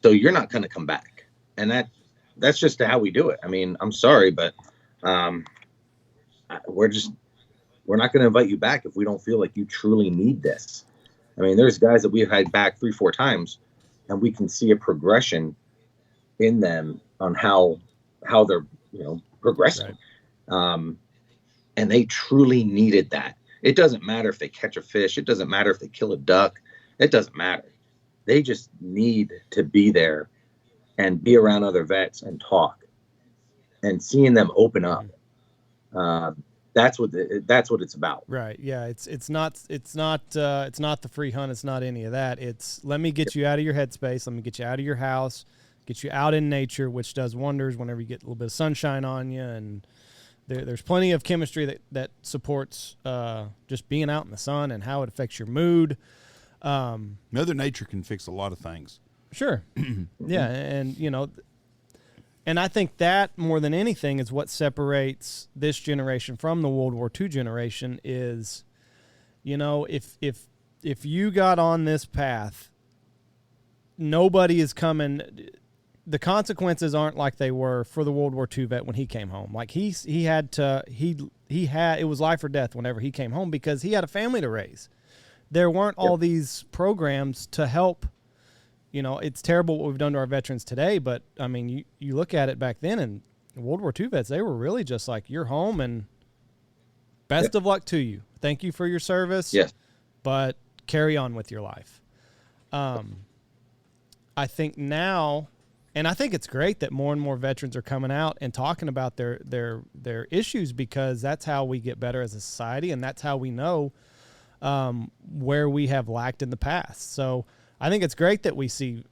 [SPEAKER 3] So you're not going to come back. And that's just how we do it. I mean, I'm sorry, but um, we're not going to invite you back if we don't feel like you truly need this. I mean, there's guys that we've had back 3-4 times, and we can see a progression in them on how they're progressing. Right. And they truly needed that. It doesn't matter if they catch a fish. It doesn't matter if they kill a duck. It doesn't matter. They just need to be there and be around other vets and talk, and seeing them open up. That's what it's about.
[SPEAKER 1] Right. Yeah. It's not the free hunt. It's not any of that. It's let me get you out of your headspace. Let me get you out of your house, get you out in nature, which does wonders whenever you get a little bit of sunshine on you. And there's plenty of chemistry that supports just being out in the sun and how it affects your mood.
[SPEAKER 2] Mother Nature can fix a lot of things.
[SPEAKER 1] Sure. Yeah. And, and I think that more than anything is what separates this generation from the World War II generation is, if you got on this path, nobody is coming. The consequences aren't like they were for the World War II vet when he came home. Like it was life or death whenever he came home because he had a family to raise. There weren't all these programs to help. It's terrible what we've done to our veterans today, but I mean, you look at it back then, and World War II vets, they were really just like, you're home and best of luck to you. Thank you for your service.
[SPEAKER 3] Yes.
[SPEAKER 1] But carry on with your life. I think now, and I think it's great that more and more veterans are coming out and talking about their issues, because that's how we get better as a society, and that's how we know where we have lacked in the past. So I think it's great that we see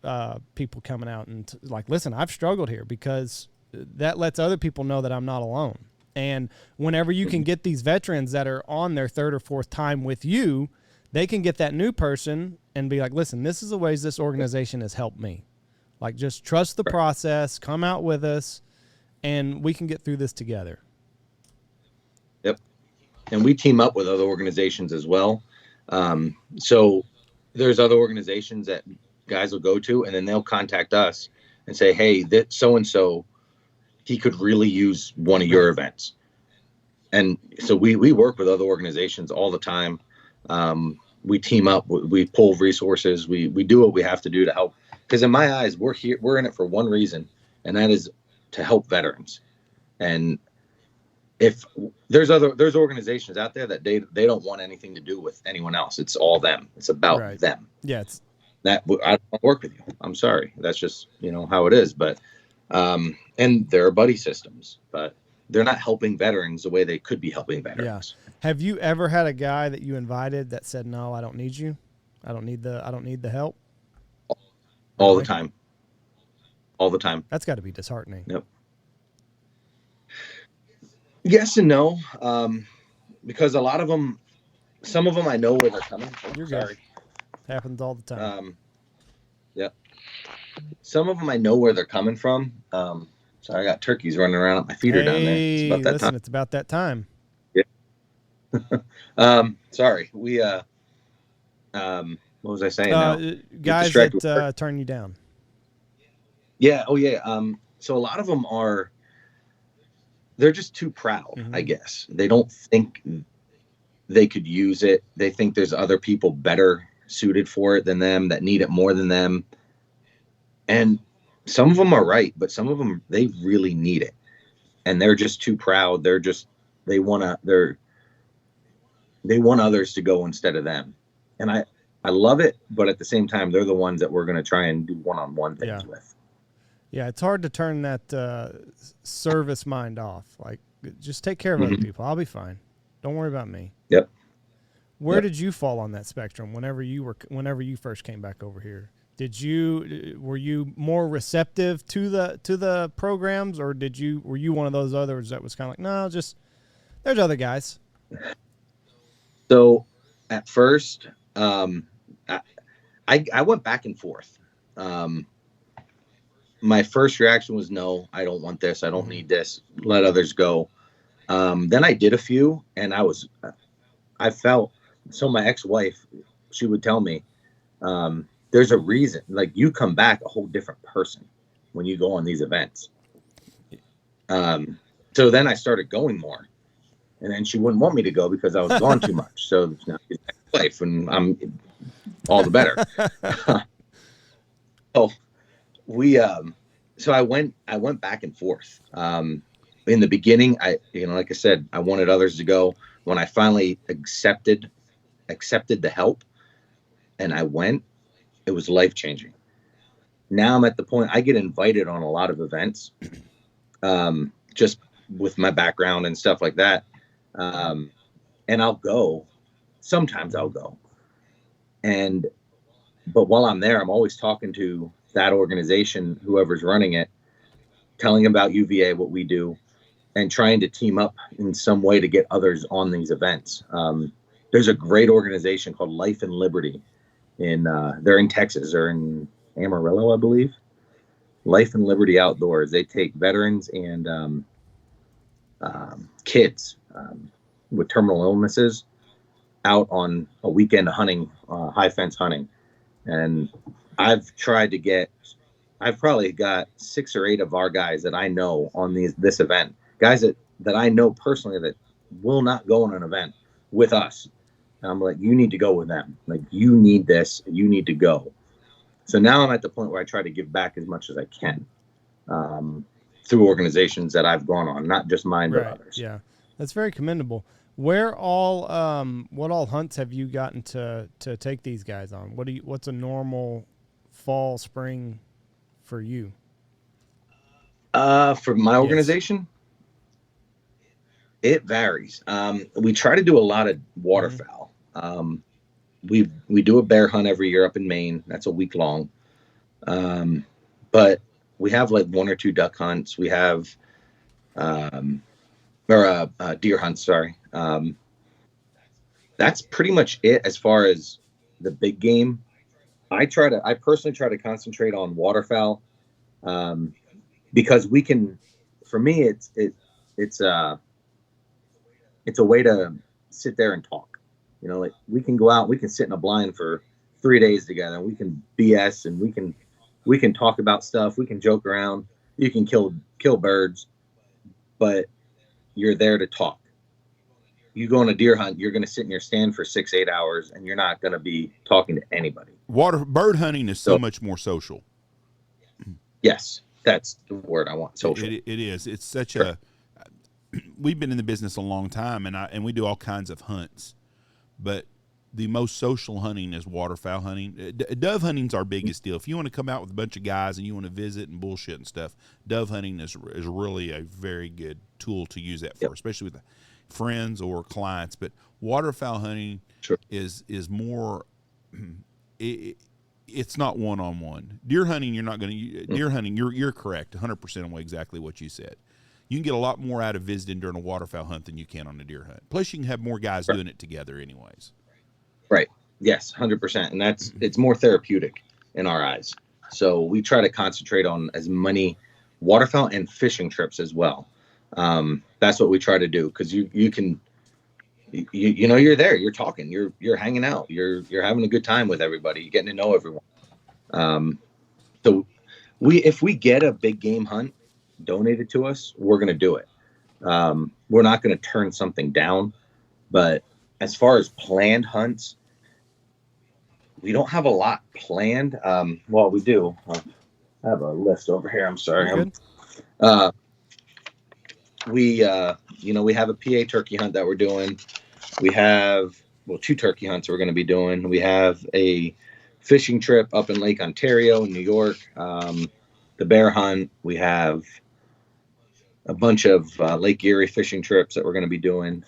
[SPEAKER 1] people coming out and like, listen, I've struggled here, because that lets other people know that I'm not alone. And whenever you can get these veterans that are on their third or fourth time with you, they can get that new person and be like, listen, this is the ways this organization has helped me. Like, just trust the process, come out with us, and we can get through this together.
[SPEAKER 3] Yep. And we team up with other organizations as well. So there's other organizations that guys will go to, and then they'll contact us and say, hey, that so-and-so, he could really use one of your events. And so we work with other organizations all the time. We team up, we pull resources, we do what we have to do to help. Because in my eyes, we're in it for one reason, and that is to help veterans. And if there's organizations out there that they don't want anything to do with anyone else. It's all them. It's about them.
[SPEAKER 1] Yeah.
[SPEAKER 3] I don't work with you. I'm sorry. That's just, how it is. But, and there are buddy systems, but they're not helping veterans the way they could be helping veterans.
[SPEAKER 1] Yeah. Have you ever had a guy that you invited that said, no, I don't need you. I don't need the help.
[SPEAKER 3] All the time. All the time.
[SPEAKER 1] That's got to be disheartening.
[SPEAKER 3] Yep. Yes and no, because a lot of them, some of them I know where they're coming from.
[SPEAKER 1] You're sorry. Good. Happens all the time.
[SPEAKER 3] Yeah. Some of them I know where they're coming from. Sorry, I got turkeys running around at my feeder down there. It's about that time.
[SPEAKER 1] It's about that time.
[SPEAKER 3] Yeah. Sorry. We, what was I saying now?
[SPEAKER 1] Guys that turn you down.
[SPEAKER 3] Yeah. Oh, yeah. So a lot of them they're just too proud, I guess. They don't think they could use it. They think there's other people better suited for it than them, that need it more than them. And some of them are right, but some of them, they really need it. And they're just too proud. They want others to go instead of them. And I love it, but at the same time, they're the ones that we're going to try and do one-on-one things with.
[SPEAKER 1] Yeah, it's hard to turn that service mind off. Like, just take care of other people. I'll be fine. Don't worry about me.
[SPEAKER 3] Yep.
[SPEAKER 1] Where did you fall on that spectrum whenever you first came back over here? Were you more receptive to the programs, or were you one of those others that was kind of like, no, just there's other guys?
[SPEAKER 3] So at first, I went back and forth. My first reaction was, no, I don't want this. I don't need this. Let others go. Then I did a few, and I was I felt, so my ex-wife, she would tell me, there's a reason, like you come back a whole different person when you go on these events. So then I started going more, and then she wouldn't want me to go because I was gone too much. So now she's my wife, and I'm all the better. So we, so I went back and forth. In the beginning, like I said, I wanted others to go. When I finally accepted the help and I went, it was life changing. Now I'm at the point I get invited on a lot of events, just with my background and stuff like that. And I'll go. Sometimes I'll go. But while I'm there, I'm always talking to that organization, whoever's running it, telling about UVA, what we do, and trying to team up in some way to get others on these events. There's a great organization called Life and Liberty. They're in Texas. They're in Amarillo, I believe. Life and Liberty Outdoors. They take veterans and kids with terminal illnesses out on a weekend hunting, high fence hunting. And I've probably got 6 or 8 of our guys that I know on this event, guys that I know personally that will not go on an event with us. And I'm like, you need to go with them. Like, you need this, you need to go. So now I'm at the point where I try to give back as much as I can, through organizations that I've gone on, not just mine, but others.
[SPEAKER 1] Yeah, that's very commendable. What all hunts have you gotten to take these guys on? What's a normal fall, spring for you?
[SPEAKER 3] For my organization, it varies. We try to do a lot of waterfowl. We do a bear hunt every year up in Maine. That's a week long. But we have like 1 or 2 duck hunts. We have, deer hunts. Sorry. That's pretty much it as far as the big game. I personally try to concentrate on waterfowl, because for me, it's a way to sit there and talk. Like we can go out, we can sit in a blind for 3 days together, and we can BS, and we can talk about stuff. We can joke around. You can kill birds, but you're there to talk. You go on a deer hunt, you're going to sit in your stand for 6-8 hours, and you're not going to be talking to anybody.
[SPEAKER 2] Bird hunting is so much more social.
[SPEAKER 3] Yes, that's the word I want. Social.
[SPEAKER 2] It is. It's such a. We've been in the business a long time, and we do all kinds of hunts, but the most social hunting is waterfowl hunting. Dove hunting's our biggest deal. If you want to come out with a bunch of guys and you want to visit and bullshit and stuff, dove hunting is really a very good tool to use that for, especially with friends or clients. But waterfowl hunting is more. It's not one-on-one. Deer hunting, you're not going to. Deer hunting, you're correct, 100% on exactly what you said. You can get a lot more out of visiting during a waterfowl hunt than you can on a deer hunt. Plus, you can have more guys doing it together, anyways.
[SPEAKER 3] Right. Yes, 100%, and it's more therapeutic in our eyes. So we try to concentrate on as many waterfowl and fishing trips as well. That's what we try to do, because you can. You're there, you're talking, you're hanging out, you're having a good time with everybody, you're getting to know everyone. So if we get a big game hunt donated to us, we're going to do it. We're not going to turn something down, but as far as planned hunts, we don't have a lot planned. Well, we do. I have a list over here. I'm sorry. We have a PA turkey hunt that we're doing. We have 2 turkey hunts we're going to be doing. We have a fishing trip up in Lake Ontario in New York. The bear hunt. We have a bunch of Lake Erie fishing trips that we're going to be doing.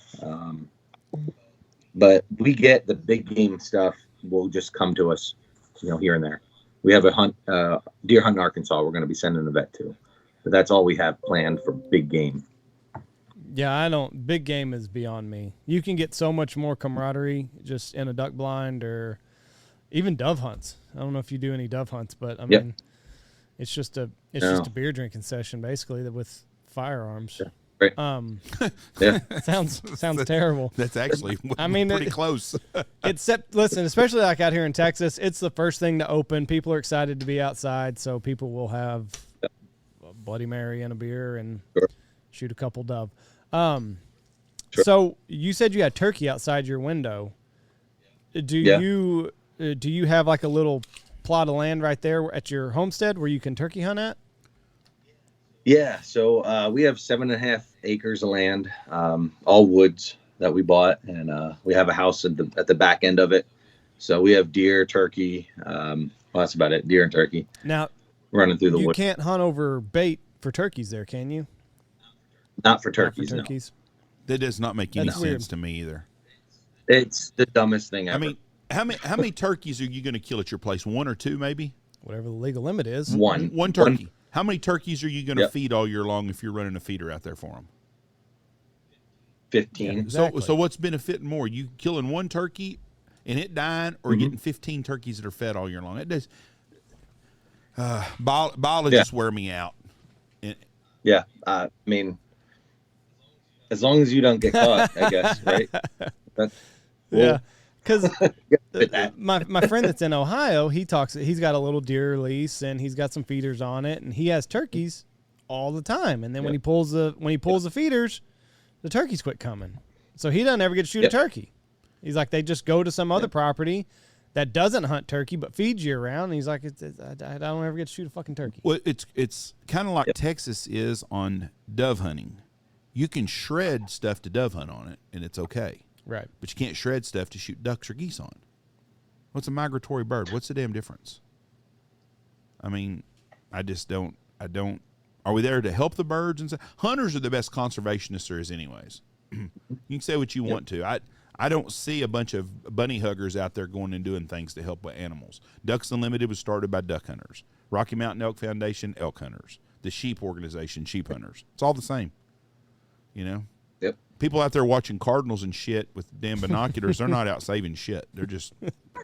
[SPEAKER 3] But we get the big game stuff will just come to us, here and there. We have a deer hunt in Arkansas we're going to be sending a vet to. But that's all we have planned for big game.
[SPEAKER 1] Yeah, big game is beyond me. You can get so much more camaraderie just in a duck blind or even dove hunts. I don't know if you do any dove hunts, but I mean, it's just a beer drinking session basically with firearms.
[SPEAKER 3] Yeah. Right. Yeah.
[SPEAKER 1] sounds terrible.
[SPEAKER 2] That's actually
[SPEAKER 1] I mean,
[SPEAKER 2] pretty close.
[SPEAKER 1] Except, listen, especially like out here in Texas, it's the first thing to open. People are excited to be outside, so people will have a Bloody Mary and a beer and shoot a couple dove. So you said you had turkey outside your window. Do you have like a little plot of land right there at your homestead where you can turkey hunt at?
[SPEAKER 3] Yeah, so we have 7.5 acres of land, all woods that we bought, and we have a house at the back end of it. So we have deer, turkey. Well, that's about it. Deer and turkey.
[SPEAKER 1] Now,
[SPEAKER 3] running through the woods.
[SPEAKER 1] You can't hunt over bait for turkeys there, can you?
[SPEAKER 3] Not for turkeys.
[SPEAKER 1] Not for turkeys.
[SPEAKER 3] No.
[SPEAKER 2] That does not make any
[SPEAKER 1] That's weird.
[SPEAKER 2] sense to me either.
[SPEAKER 3] It's the dumbest thing ever.
[SPEAKER 2] I mean, how many turkeys are you going to kill at your place? 1 or 2, maybe?
[SPEAKER 1] Whatever the legal limit is.
[SPEAKER 3] One
[SPEAKER 2] turkey. How many turkeys are you going to feed all year long if you're running a feeder out there for them?
[SPEAKER 3] 15.
[SPEAKER 1] Yeah, exactly.
[SPEAKER 2] So what's benefiting more? You killing 1 turkey and it dying, or getting 15 turkeys that are fed all year long? It does. Biologists wear me out.
[SPEAKER 3] Yeah, I mean, as long as you don't get caught, I guess, right?
[SPEAKER 1] Yeah, because my friend that's in Ohio, he's got a little deer lease and he's got some feeders on it, and he has turkeys all the time. And then when he pulls the feeders, the turkeys quit coming, so he doesn't ever get to shoot a turkey. He's like, they just go to some other property that doesn't hunt turkey but feeds year round. And he's like, I don't ever get to shoot a fucking turkey.
[SPEAKER 2] Well, it's kind of like Texas is on dove hunting. You can shred stuff to dove hunt on it, and it's okay.
[SPEAKER 1] Right.
[SPEAKER 2] But you can't shred stuff to shoot ducks or geese on. What's a migratory bird? What's the damn difference? I mean, I don't. Are we there to help the birds and stuff? Hunters are the best conservationists there is anyways. You can say what you want to. I don't see a bunch of bunny huggers out there going and doing things to help with animals. Ducks Unlimited was started by duck hunters. Rocky Mountain Elk Foundation, elk hunters. The sheep organization, sheep hunters. It's all the same. You know?
[SPEAKER 3] Yep.
[SPEAKER 2] People out there watching cardinals and shit with damn binoculars, they're not out saving shit. They're just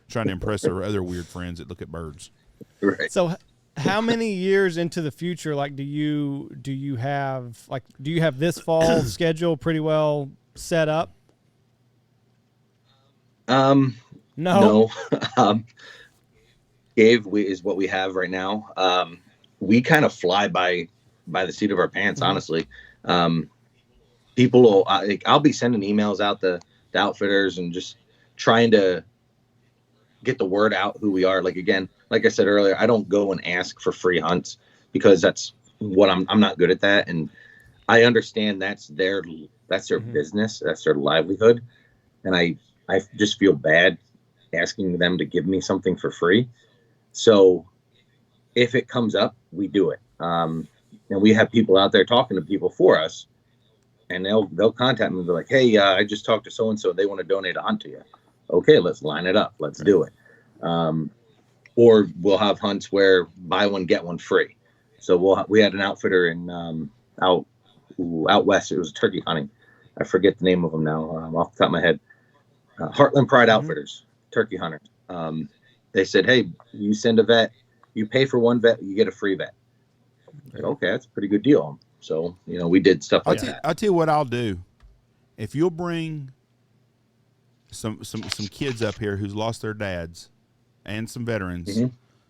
[SPEAKER 2] trying to impress their other weird friends that look at birds.
[SPEAKER 3] Right.
[SPEAKER 1] So how many years into the future, like, do you have this fall schedule pretty well set up?
[SPEAKER 3] No. Dave is what we have right now. We kind of fly by the seat of our pants, honestly. People will, I'll be sending emails out the outfitters and just trying to get the word out who we are. Like, again, like I said earlier, I don't go and ask for free hunts because that's what I'm not good at that. And I understand that's their business. That's their livelihood. And I just feel bad asking them to give me something for free. So if it comes up, we do it. And we have people out there talking to people for us, and they'll contact me and be like, hey, I just talked to so-and-so. They want to donate a hunt to you. Okay, let's line it up. Let's do it. Or we'll have hunts where buy one, get one free. So we had an outfitter in out west. It was turkey hunting. I forget the name of them now off the top of my head. Heartland Pride Outfitters, turkey hunters. They said, hey, you send a vet, you pay for one vet, you get a free vet. Like, okay, that's a pretty good deal. So, we did stuff like that.
[SPEAKER 2] I'll tell you what I'll do. If you'll bring some kids up here who's lost their dads and some veterans,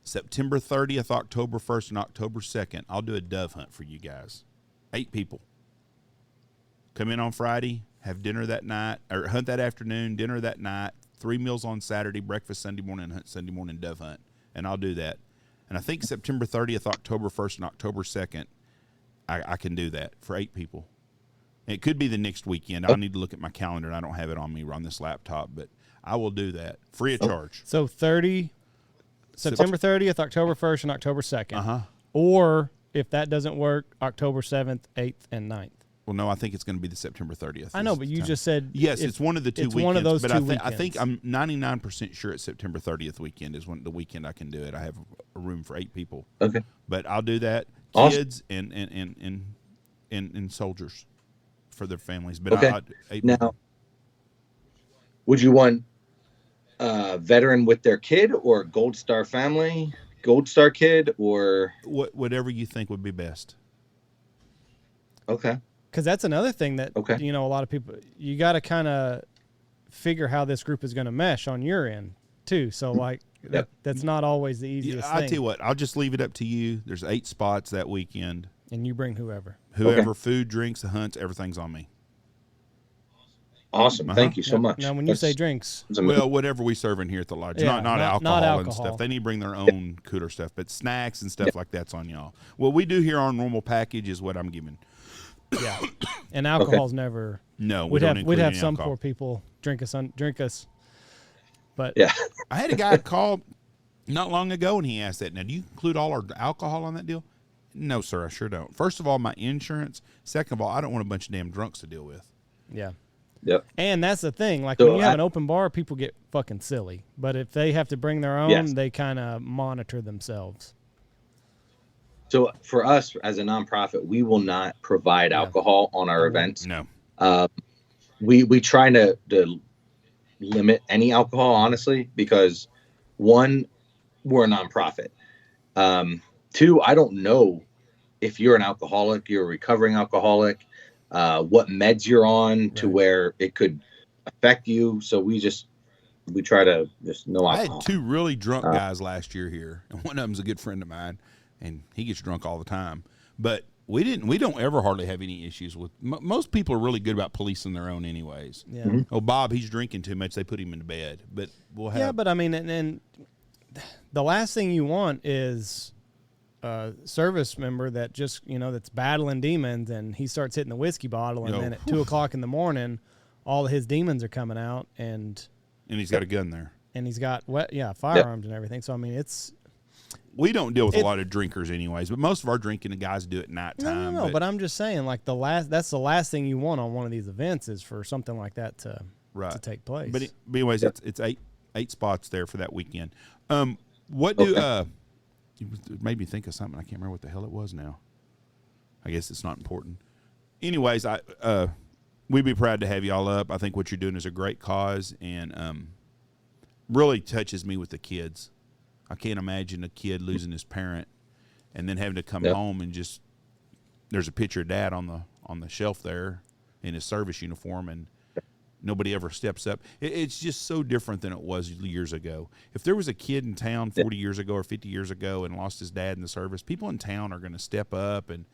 [SPEAKER 2] September 30th, October 1st, and October 2nd, I'll do a dove hunt for you guys. 8 people. Come in on Friday, have dinner that night, or hunt that afternoon, dinner that night, 3 meals on Saturday, breakfast Sunday morning, hunt Sunday morning, dove hunt. And I'll do that. And I think September 30th, October 1st, and October 2nd, I can do that for 8 people. It could be the next weekend. I'll need to look at my calendar, and I don't have it on me on this laptop, but I will do that free of charge.
[SPEAKER 1] So September 30th, October 1st, and October 2nd.
[SPEAKER 2] Uh-huh.
[SPEAKER 1] Or if that doesn't work, October 7th, 8th, and 9th.
[SPEAKER 2] Well, no, I think it's going to be the September 30th.
[SPEAKER 1] I know, but you just said
[SPEAKER 2] yes. It's one of the 2 weekends.
[SPEAKER 1] It's one of those
[SPEAKER 2] but
[SPEAKER 1] 2 weekends.
[SPEAKER 2] I think I'm 99% sure it's September 30th weekend is when the weekend I can do it. I have a room for 8 people.
[SPEAKER 3] Okay,
[SPEAKER 2] but I'll do that.
[SPEAKER 3] Awesome.
[SPEAKER 2] Kids and soldiers for their families. But
[SPEAKER 3] okay.
[SPEAKER 2] 8
[SPEAKER 3] now,
[SPEAKER 2] people.
[SPEAKER 3] Would you want a veteran with their kid, or Gold Star family, Gold Star kid, or
[SPEAKER 2] whatever you think would be best?
[SPEAKER 3] Okay.
[SPEAKER 1] Because that's another thing that,
[SPEAKER 3] Okay.
[SPEAKER 1] you know, a lot of people, you got to kind of figure how this group is going to mesh on your end too. So like that's not always the easiest
[SPEAKER 2] I'll
[SPEAKER 1] thing.
[SPEAKER 2] tell you what, I'll just leave it up to you. There's 8 spots that weekend.
[SPEAKER 1] And you bring whoever.
[SPEAKER 2] Food, drinks, the hunts, everything's on me.
[SPEAKER 3] Awesome. Thank you so much.
[SPEAKER 1] Now, when you say drinks,
[SPEAKER 2] Well, whatever we serve in here at the lodge,
[SPEAKER 1] Yeah,
[SPEAKER 2] not alcohol and stuff. They need to bring their own cooler stuff, but snacks and stuff like that's on y'all. What we do here, our normal package is what I'm giving.
[SPEAKER 1] yeah, and alcohol's never.
[SPEAKER 2] No,
[SPEAKER 1] we'd have some
[SPEAKER 2] alcohol.
[SPEAKER 1] poor people drink us. But
[SPEAKER 3] Yeah.
[SPEAKER 2] I had a guy call not long ago, and he asked that. Now, do you include all our alcohol on that deal? No, sir, I sure don't. First of all, my insurance. Second of all, I don't want a bunch of damn drunks to deal with.
[SPEAKER 1] yeah.
[SPEAKER 3] Yep.
[SPEAKER 1] And that's the thing. Like
[SPEAKER 3] So
[SPEAKER 1] when you have an open bar, people get fucking silly. But if they have to bring their own,
[SPEAKER 3] Yes.
[SPEAKER 1] they kind of monitor themselves.
[SPEAKER 3] So for us as a nonprofit, we will not provide alcohol on our events.
[SPEAKER 2] No.
[SPEAKER 3] We try to limit any alcohol, honestly, because 1, we're a nonprofit. 2, I don't know if you're an alcoholic, you're a recovering alcoholic, what meds you're on to where it could affect you. So we try to just no alcohol.
[SPEAKER 2] I had 2 really drunk guys last year here, and one of them's a good friend of mine, and he gets drunk all the time. But we don't ever hardly have any issues with. Most people are really good about policing their own, anyways.
[SPEAKER 1] Yeah.
[SPEAKER 3] Mm-hmm.
[SPEAKER 2] Oh, Bob, he's drinking too much. They put him into bed. But we'll have.
[SPEAKER 1] Yeah, but I mean, and the last thing you want is a service member that just, you know, that's battling demons, and he starts hitting the whiskey bottle, and then at 2:00 in the morning, all of his demons are coming out, and
[SPEAKER 2] he's got a gun there.
[SPEAKER 1] And he's got firearms and everything. So I mean,
[SPEAKER 2] we don't deal with a lot of drinkers, anyways. But most of our drinking, the guys do at nighttime.
[SPEAKER 1] No. But I'm just saying, like that's the last thing you want on one of these events is for something like that to take place.
[SPEAKER 2] But anyways, it's 8 spots there for that weekend. What do it made me think of something. I can't remember what the hell it was now. I guess it's not important. Anyways, we'd be proud to have y'all up. I think what you're doing is a great cause, and really touches me with the kids. I can't imagine a kid losing his parent and then having to come home and just there's a picture of dad on the shelf there in his service uniform, and nobody ever steps up. It's just so different than it was years ago. If there was a kid in town 40 years ago or 50 years ago and lost his dad in the service, people in town are going to step up and,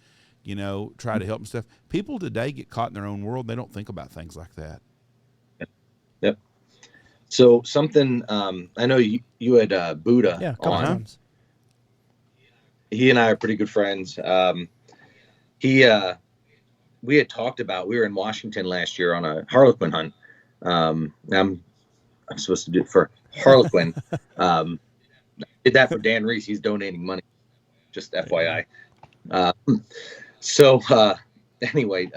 [SPEAKER 2] you know, try to help and stuff. People today get caught in their own world. They don't think about things like that.
[SPEAKER 3] Yep. So something, I know you had Buddha
[SPEAKER 1] a couple times.
[SPEAKER 3] He and I are pretty good friends. We had talked about, we were in Washington last year on a Harlequin hunt. I'm supposed to do it for Harlequin. Did that for Dan Reese. He's donating money, just FYI. Anyway,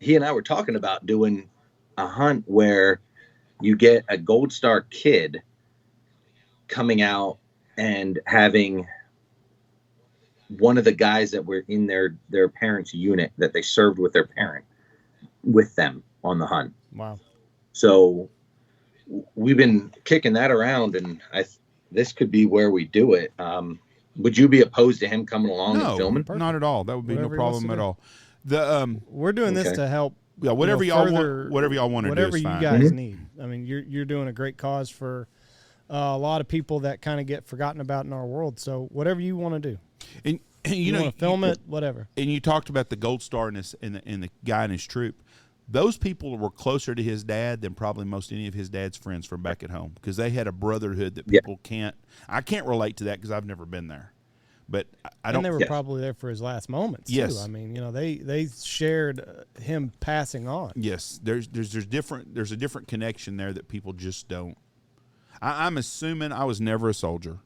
[SPEAKER 3] he and I were talking about doing a hunt where you get a Gold Star kid coming out and having one of the guys that were in their parents' unit that they served with their parent with them on the hunt.
[SPEAKER 1] Wow.
[SPEAKER 3] So we've been kicking that around, and this could be where we do it. Would you be opposed to him coming along and filming?
[SPEAKER 2] No, not at all. That would be no problem at all.
[SPEAKER 1] We're doing this to help.
[SPEAKER 2] Yeah, whatever y'all want, whatever y'all want to do,
[SPEAKER 1] whatever
[SPEAKER 2] is
[SPEAKER 1] you
[SPEAKER 2] fine.
[SPEAKER 1] guys need. I mean, you're doing a great cause for a lot of people that kind of get forgotten about in our world. So whatever you want to do,
[SPEAKER 2] and you know,
[SPEAKER 1] want to film it, whatever.
[SPEAKER 2] And you talked about the Gold Star and the guy in his troop. Those people were closer to his dad than probably most any of his dad's friends from back at home, because they had a brotherhood that people I can't relate to that because I've never been there. But I don't.
[SPEAKER 1] And they were probably there for his last moments.
[SPEAKER 2] Yes.
[SPEAKER 1] Too. I mean, you know, they shared him passing on.
[SPEAKER 2] Yes, there's a different connection there that people just don't. I'm assuming I was never a soldier,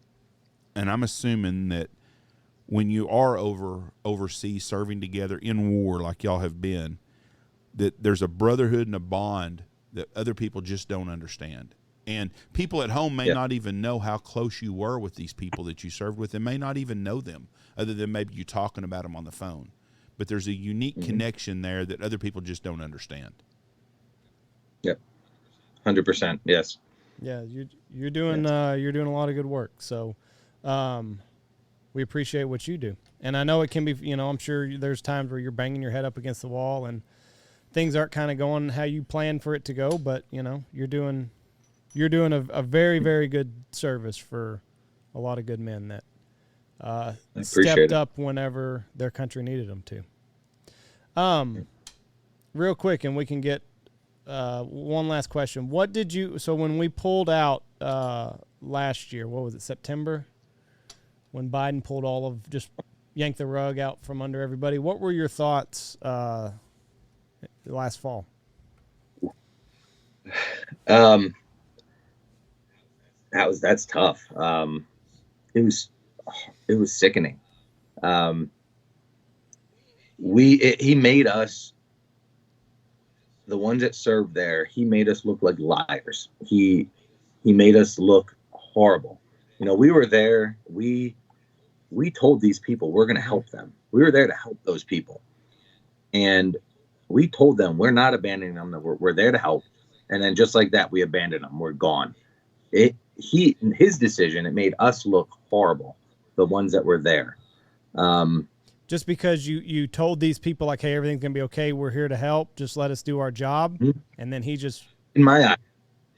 [SPEAKER 2] and I'm assuming that when you are overseas serving together in war like y'all have been, that there's a brotherhood and a bond that other people just don't understand. And people at home may not even know how close you were with these people that you served with. They may not even know them other than maybe you talking about them on the phone. But there's a unique connection there that other people just don't understand.
[SPEAKER 3] Yep. 100%. Yes.
[SPEAKER 1] Yeah. You're doing a lot of good work. So, we appreciate what you do. And I know it can be, I'm sure there's times where you're banging your head up against the wall and things aren't kind of going how you planned for it to go, but you're doing a very, very good service for a lot of good men that stepped up whenever their country needed them to. Real quick, and we can get one last question. So when we pulled out last year, what was it, September? When Biden just yanked the rug out from under everybody, what were your thoughts last fall?
[SPEAKER 3] That's tough. It was sickening. He made us, the ones that served there, he made us look like liars. He made us look horrible. We were there. We told these people we're going to help them. We were there to help those people. And we told them we're not abandoning them. We're there to help. And then just like that, we abandoned them. We're gone. His decision, it made us look horrible, the ones that were there.
[SPEAKER 1] Just because you told these people, like, hey, everything's going to be okay, we're here to help, just let us do our job. Mm-hmm. And then he just...
[SPEAKER 3] In my eye,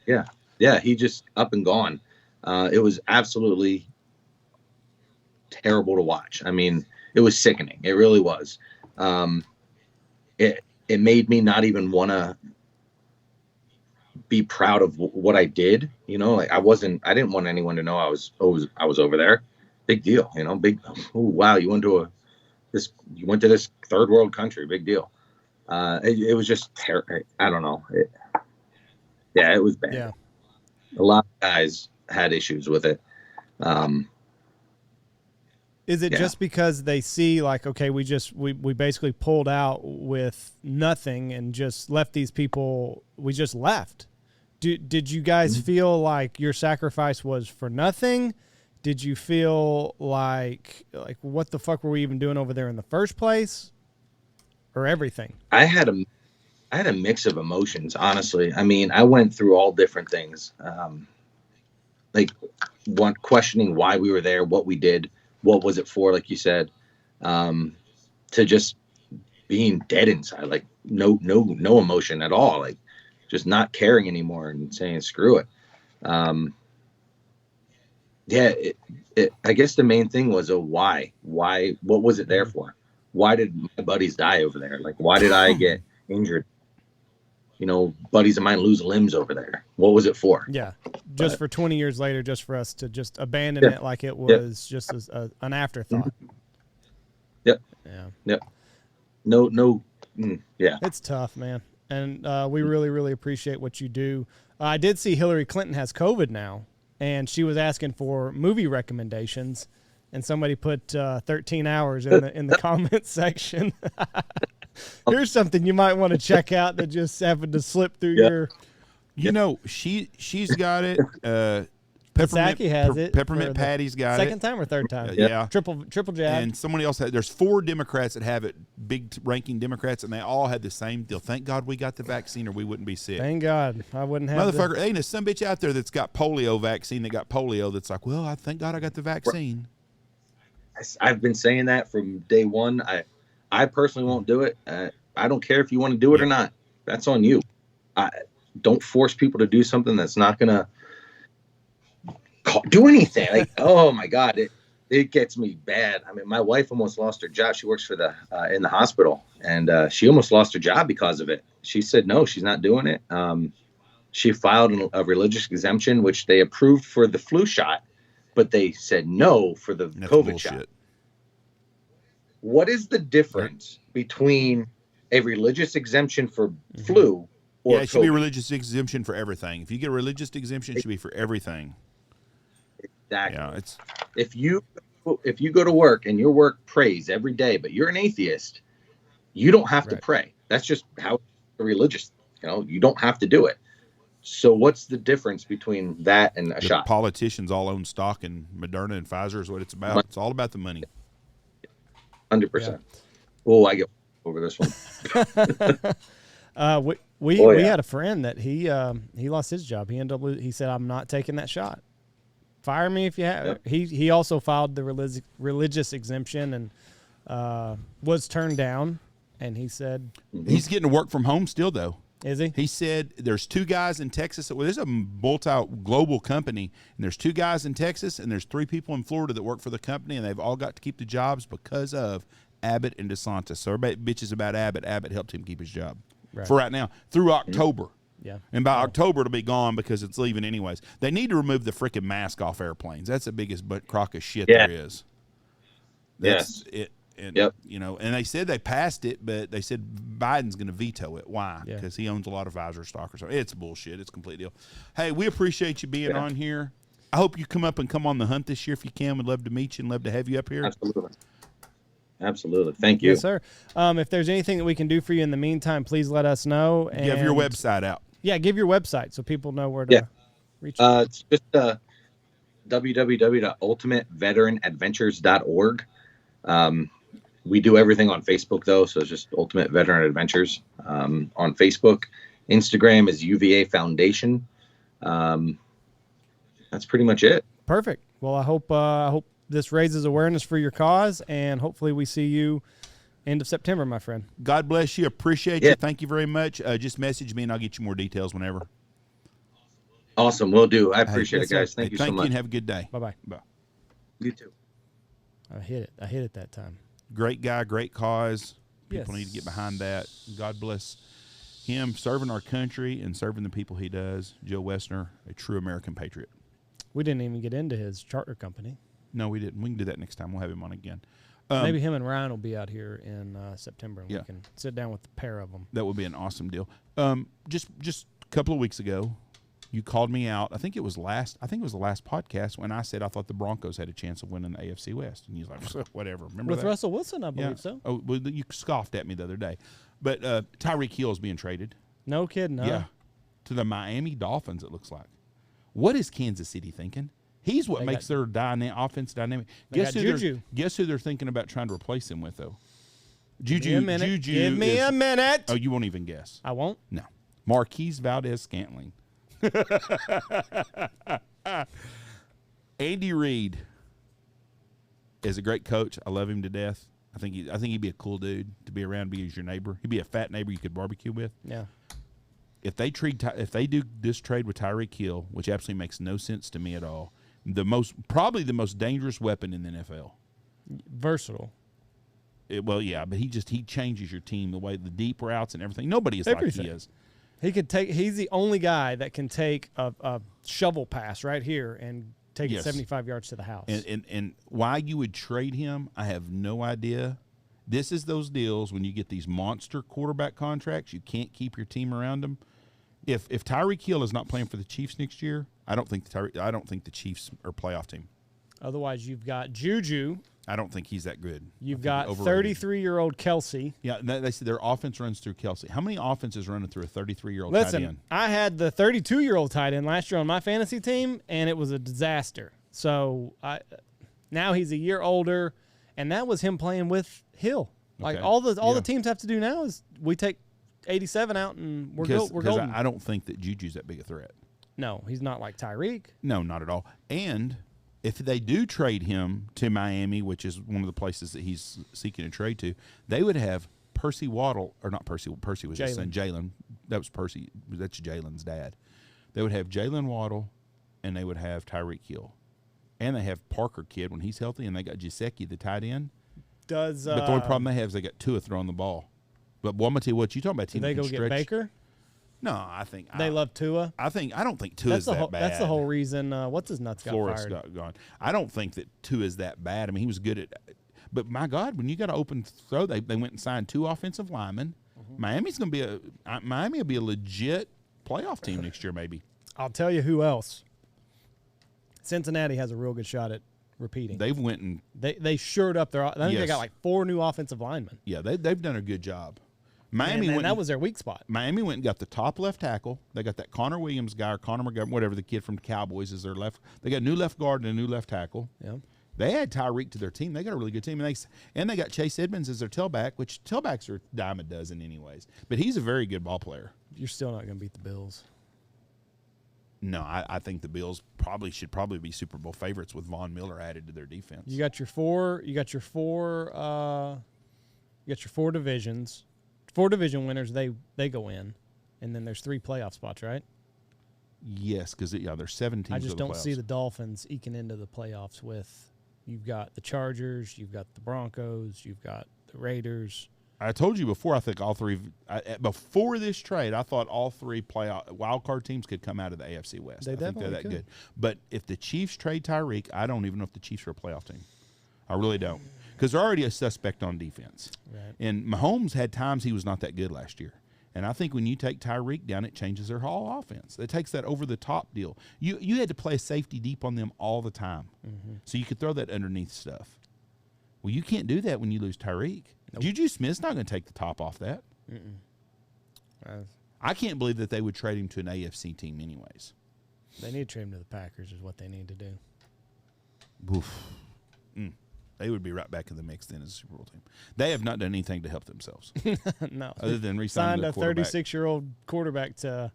[SPEAKER 3] yeah, he just up and gone. It was absolutely terrible to watch. I mean, it was sickening. It really was. It made me not even want to be proud of what I did. Like I didn't want anyone to know I was over there. Big deal, wow, you went to this third world country. Big deal. It was just terrible. I don't know. It was bad.
[SPEAKER 1] Yeah.
[SPEAKER 3] A lot of guys had issues with it.
[SPEAKER 1] Is it just because they see, like, okay, we basically pulled out with nothing and just left these people, we just left? Did you guys feel like your sacrifice was for nothing? Did you feel like what the fuck were we even doing over there in the first place? Or everything? I had
[SPEAKER 3] a mix of emotions, honestly. I mean, I went through all different things. Questioning why we were there, what we did, what was it for, like you said, to just being dead inside, like no emotion at all, like just not caring anymore and saying screw it. I guess the main thing was why, what was it there for? Why did my buddies die over there? Like, why did I get injured? Buddies of mine lose limbs over there. What was it for?
[SPEAKER 1] Yeah. Just for 20 years later, just for us to just abandon it like it was just as an afterthought.
[SPEAKER 3] Yep.
[SPEAKER 1] Yeah.
[SPEAKER 3] Yep. No. Yeah.
[SPEAKER 1] It's tough, man. And we really, really appreciate what you do. I did see Hillary Clinton has COVID now, and she was asking for movie recommendations, and somebody put 13 hours in the comment section. Here's something you might want to check out that just happened to slip through your...
[SPEAKER 2] She's got it.
[SPEAKER 1] Peppermint has it.
[SPEAKER 2] Peppermint Patty's got
[SPEAKER 1] second time or third time?
[SPEAKER 2] Yeah.
[SPEAKER 1] Triple jab.
[SPEAKER 2] And somebody else there's 4 Democrats that have it, big ranking Democrats, and they all had the same deal. Thank God we got the vaccine or we wouldn't be sick.
[SPEAKER 1] Thank God. I wouldn't have
[SPEAKER 2] Motherfucker, ain't a some bitch out there that's got polio vaccine that got polio that's like, well, I thank God I got the vaccine.
[SPEAKER 3] I've been saying that from day one. I personally won't do it. I don't care if you want to do it or not. That's on you. Don't force people to do something that's not going to do anything. Like, oh my God, it gets me bad. I mean, my wife almost lost her job. She works for in the hospital, and she almost lost her job because of it. She said, no, she's not doing it. She filed a religious exemption, which they approved for the flu shot, but they said no for the COVID shot. What is the difference between a religious exemption for flu or
[SPEAKER 2] it should be a religious exemption for everything. If you get a religious exemption, it should be for everything.
[SPEAKER 3] Exactly.
[SPEAKER 2] Yeah, it's
[SPEAKER 3] if you go to work and your work prays every day, but you're an atheist, you don't have to pray. That's just how religious. You don't have to do it. So what's the difference between that and a shot?
[SPEAKER 2] Politicians all own stock in Moderna and Pfizer is what it's about. It's all about the money.
[SPEAKER 3] 100%. Oh, I get over this one.
[SPEAKER 1] We had a friend that he lost his job. He said, I'm not taking that shot. fire me if you have.
[SPEAKER 3] Yep.
[SPEAKER 1] He also filed the religious exemption and was turned down. And he said
[SPEAKER 2] he's getting to work from home still, though.
[SPEAKER 1] Is he?
[SPEAKER 2] He said there's 2 guys in Texas. Well, there's a multi-global company, and there's 2 guys in Texas, and there's 3 people in Florida that work for the company, and they've all got to keep the jobs because of Abbott and DeSantis. So everybody bitches about Abbott. Abbott helped him keep his job for right now through October.
[SPEAKER 1] Yeah.
[SPEAKER 2] And by October, it'll be gone because it's leaving anyways. They need to remove the freaking mask off airplanes. That's the biggest crock of shit there is. That's it. And, you know, and they said they passed it, but they said Biden's going to veto it. Why? Because he owns a lot of Pfizer stock or something. It's bullshit. It's a complete deal. Hey, we appreciate you being on here. I hope you come up and come on the hunt this year if you can. We'd love to meet you and love to have you up here.
[SPEAKER 3] Absolutely. Thank you.
[SPEAKER 1] Yes, sir. If there's anything that we can do for you in the meantime, please let us know. And
[SPEAKER 2] you have your website out.
[SPEAKER 1] Yeah, give your website so people know where to reach you.
[SPEAKER 3] It's just www.ultimateveteranadventures.org. We do everything on Facebook, though, so it's just Ultimate Veteran Adventures on Facebook. Instagram is UVA Foundation. That's pretty much it.
[SPEAKER 1] Perfect. Well, I hope this raises awareness for your cause, and hopefully we see you end of September, my friend.
[SPEAKER 2] God bless you. Appreciate you. Thank you very much. Just message me, and I'll get you more details whenever.
[SPEAKER 3] Awesome. Will do. I appreciate it, guys. Thank you so much.
[SPEAKER 2] Thank you, and have a good day.
[SPEAKER 1] Bye-bye.
[SPEAKER 2] Bye.
[SPEAKER 3] You too.
[SPEAKER 1] I hit it that time.
[SPEAKER 2] Great guy, great cause. People need to get behind that. God bless him serving our country and serving the people he does. Joe Wesner, a true American patriot.
[SPEAKER 1] We didn't even get into his charter company.
[SPEAKER 2] No, we didn't. We can do that next time. We'll have him on again.
[SPEAKER 1] Maybe him and Ryan will be out here in September, and we can sit down with the pair of them.
[SPEAKER 2] That would be an awesome deal. Just a couple of weeks ago, you called me out. I think it was the last podcast when I said I thought the Broncos had a chance of winning the AFC West, and you was like, whatever. Remember
[SPEAKER 1] with
[SPEAKER 2] that?
[SPEAKER 1] Russell Wilson, I believe so.
[SPEAKER 2] Oh, well, you scoffed at me the other day, but Tyreek Hill is being traded.
[SPEAKER 1] No kidding, huh?
[SPEAKER 2] Yeah, to the Miami Dolphins. It looks like. What is Kansas City thinking? He's what makes their offense dynamic. Guess who they're thinking about trying to replace him with, though? Juju.
[SPEAKER 1] Give me a minute.
[SPEAKER 2] Oh, you won't even guess.
[SPEAKER 1] I won't?
[SPEAKER 2] No. Marquise Valdez-Scantling. Andy Reid is a great coach. I love him to death. I think he'd be a cool dude to be around, be as your neighbor. He'd be a fat neighbor you could barbecue with.
[SPEAKER 1] Yeah.
[SPEAKER 2] If they do this trade with Tyreek Hill, which absolutely makes no sense to me at all, probably the most dangerous weapon in the NFL.
[SPEAKER 1] Versatile.
[SPEAKER 2] But he changes your team, the way the deep routes and everything. Nobody is like he is.
[SPEAKER 1] He's the only guy that can take a shovel pass right here and take it 75 yards to the house.
[SPEAKER 2] And why you would trade him, I have no idea. This is those deals when you get these monster quarterback contracts, you can't keep your team around them. If Tyreek Hill is not playing for the Chiefs next year, I don't think the Chiefs are a playoff team.
[SPEAKER 1] Otherwise, you've got Juju.
[SPEAKER 2] I don't think he's that good.
[SPEAKER 1] You've got 33-year-old Kelsey.
[SPEAKER 2] Yeah, they say their offense runs through Kelsey. How many offenses running through a 33-year-old tight end?
[SPEAKER 1] I had the 32-year-old tight end last year on my fantasy team, and it was a disaster. So now he's a year older, and that was him playing with Hill. Like all the teams have to do now is we take 87 out and we're golden.
[SPEAKER 2] I don't think that Juju's that big a threat.
[SPEAKER 1] No, he's not like Tyreek.
[SPEAKER 2] No, not at all. And if they do trade him to Miami, which is one of the places that he's seeking to trade to, they would have Percy Waddle, or not Percy. Percy was his son, Jalen. That was Percy. That's Jalen's dad. They would have Jalen Waddle, and they would have Tyreek Hill. And they have Parker Kid when he's healthy, and they got Gesicki, the tight end. But the only problem they have is they got Tua throwing the ball. But I'm going to tell you what, you talking about a team
[SPEAKER 1] Did they go
[SPEAKER 2] stretch.
[SPEAKER 1] get Baker?
[SPEAKER 2] No, I think
[SPEAKER 1] they love Tua.
[SPEAKER 2] I don't think Tua is that bad.
[SPEAKER 1] That's the whole reason. What's his nuts got
[SPEAKER 2] Flores
[SPEAKER 1] fired?
[SPEAKER 2] Gone. I don't think that Tua is that bad. I mean, he was good at. But my God, when you got to open throw, they went and signed 2 offensive linemen. Mm-hmm. Miami will be a legit playoff team next year, maybe.
[SPEAKER 1] I'll tell you who else. Cincinnati has a real good shot at repeating.
[SPEAKER 2] They've went and
[SPEAKER 1] they shored up their. I think they got like 4 new offensive linemen.
[SPEAKER 2] Yeah, they've done a good job.
[SPEAKER 1] Miami and that was their weak spot.
[SPEAKER 2] Miami went and got the top left tackle. They got that Connor Williams guy or Connor McGovern, whatever, the kid from the Cowboys is their left. They got a new left guard and a new left tackle.
[SPEAKER 1] Yeah.
[SPEAKER 2] They had Tyreek to their team. They got a really good team. And they got Chase Edmonds as their tailback, which tailbacks are a dime a dozen anyways. But he's a very good ball player.
[SPEAKER 1] You're still not going to beat the Bills.
[SPEAKER 2] No, I think the Bills should probably be Super Bowl favorites with Von Miller added to their defense.
[SPEAKER 1] You got your four divisions. 4 division winners, they go in. And then there's 3 playoff spots, right?
[SPEAKER 2] Yes, because there's 7 teams.
[SPEAKER 1] I just
[SPEAKER 2] of the
[SPEAKER 1] don't
[SPEAKER 2] playoffs.
[SPEAKER 1] see the Dolphins eking into the playoffs with. You've got the Chargers, you've got the Broncos, you've got the Raiders.
[SPEAKER 2] I told you before. I think all 3 before this trade. I thought all 3 playoff wild card teams could come out of the AFC West. I think they're that good. But if the Chiefs trade Tyreek, I don't even know if the Chiefs are a playoff team. I really don't, because they're already a suspect on defense.
[SPEAKER 1] Right.
[SPEAKER 2] And Mahomes had times he was not that good last year. And I think when you take Tyreek down, it changes their whole offense. It takes that over-the-top deal. You had to play safety deep on them all the time, so you could throw that underneath stuff. Well, you can't do that when you lose Tyreek. Nope. Juju Smith's not going to take the top off that. I can't believe that they would trade him to an AFC team anyways.
[SPEAKER 1] They need to trade him to the Packers is what they need to do.
[SPEAKER 2] Oof. They would be right back in the mix then as a Super Bowl team. They have not done anything to help themselves.
[SPEAKER 1] No.
[SPEAKER 2] Other than re-signing
[SPEAKER 1] signed a 36-year-old quarterback to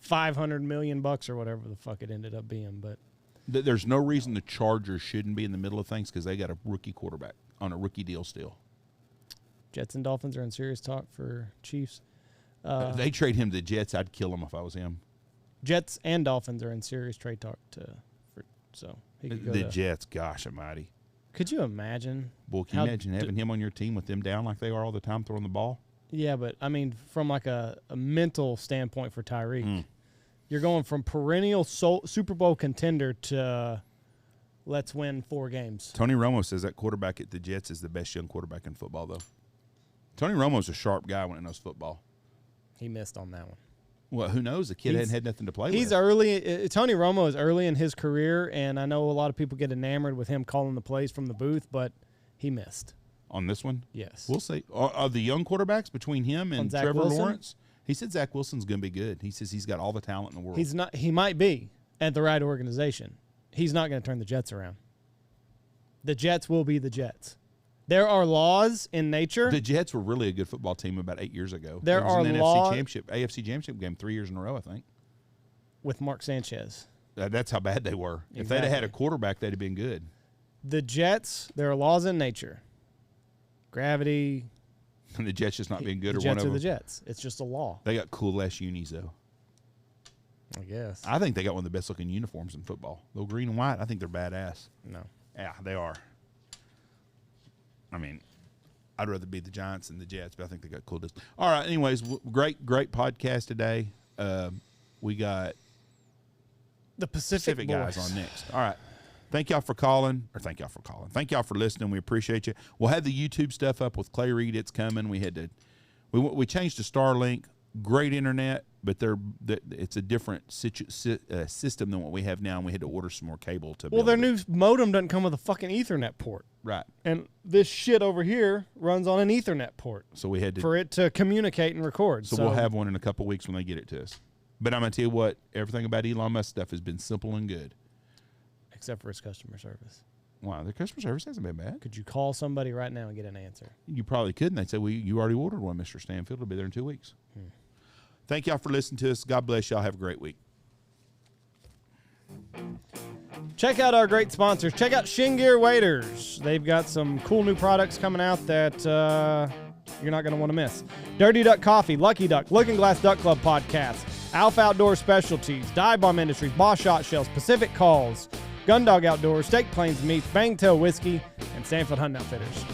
[SPEAKER 1] $500 million or whatever the fuck it ended up being. But
[SPEAKER 2] there's no reason the Chargers shouldn't be in the middle of things, because they got a rookie quarterback on a rookie deal still.
[SPEAKER 1] Jets and Dolphins are in serious talk for Chiefs.
[SPEAKER 2] If they trade him to the Jets, I'd kill him if I was him.
[SPEAKER 1] Jets and Dolphins are in serious trade talk so he could go
[SPEAKER 2] the Jets, gosh almighty.
[SPEAKER 1] Could you imagine?
[SPEAKER 2] Boy, can you imagine having him on your team with them down like they are all the time throwing the ball?
[SPEAKER 1] Yeah, but, I mean, from like a mental standpoint for Tyreek, you're going from perennial Super Bowl contender to let's win 4 games.
[SPEAKER 2] Tony Romo says that quarterback at the Jets is the best young quarterback in football, though. Tony Romo's a sharp guy when it knows football.
[SPEAKER 1] He missed on that one.
[SPEAKER 2] Well, who knows? The kid hadn't had nothing to play with.
[SPEAKER 1] He's early. Tony Romo is early in his career, and I know a lot of people get enamored with him calling the plays from the booth, but he missed.
[SPEAKER 2] On this one?
[SPEAKER 1] Yes.
[SPEAKER 2] We'll see. Are the young quarterbacks between him and Trevor
[SPEAKER 1] Wilson?
[SPEAKER 2] Lawrence? He said Zach Wilson's going to be good. He says he's got all the talent in the world.
[SPEAKER 1] He's not. He might be at the right organization. He's not going to turn the Jets around. The Jets will be the Jets. There are laws in nature.
[SPEAKER 2] The Jets were really a good football team about 8 years ago.
[SPEAKER 1] There are laws.
[SPEAKER 2] AFC Championship game 3 years in a row, I think.
[SPEAKER 1] With Mark Sanchez.
[SPEAKER 2] That's how bad they were.
[SPEAKER 1] Exactly.
[SPEAKER 2] If they'd have had a quarterback, they'd have been good.
[SPEAKER 1] The Jets, there are laws in nature. Gravity.
[SPEAKER 2] And the Jets just not being good,
[SPEAKER 1] the
[SPEAKER 2] or
[SPEAKER 1] Jets
[SPEAKER 2] one of
[SPEAKER 1] are
[SPEAKER 2] them.
[SPEAKER 1] the Jets. It's just a law.
[SPEAKER 2] They got cool-ass unis, though.
[SPEAKER 1] I guess.
[SPEAKER 2] I think they got one of the best-looking uniforms in football. Little green and white, I think they're badass.
[SPEAKER 1] No.
[SPEAKER 2] Yeah, they are. I mean, I'd rather be the Giants than the Jets, but I think they got cool deals. All right, anyways, great podcast today. We got
[SPEAKER 1] the Pacific
[SPEAKER 2] guys
[SPEAKER 1] boys
[SPEAKER 2] on next. All right. Thank y'all for calling. Thank y'all for listening. We appreciate you. We'll have the YouTube stuff up with Clay Reed. It's coming. We changed to Starlink. Great internet, but it's a different system than what we have now, and we had to order some more cable to.
[SPEAKER 1] Well, their new modem doesn't come with a fucking Ethernet port.
[SPEAKER 2] Right.
[SPEAKER 1] And this shit over here runs on an Ethernet port.
[SPEAKER 2] So we had to
[SPEAKER 1] for it to communicate and record.
[SPEAKER 2] So we'll have one in a couple weeks when they get it to us. But I'm gonna tell you what, everything about Elon Musk stuff has been simple and good.
[SPEAKER 1] Except for its customer service.
[SPEAKER 2] Wow, their customer service hasn't been bad.
[SPEAKER 1] Could you call somebody right now and get an answer?
[SPEAKER 2] You probably could, and they'd say, well, you already ordered one, Mr. Stanfield. It'll be there in 2 weeks. Thank y'all for listening to us. God bless y'all. Have a great week.
[SPEAKER 1] Check out our great sponsors. Check out Shin Gear Waders. They've got some cool new products coming out that you're not going to want to miss. Dirty Duck Coffee, Lucky Duck, Looking Glass Duck Club Podcast, Alpha Outdoor Specialties, Dive Bomb Industries, Boss Shot Shells, Pacific Calls, Gundog Outdoors, Steak Plains Meats, Bangtail Whiskey, and Stanfield Hunting Outfitters.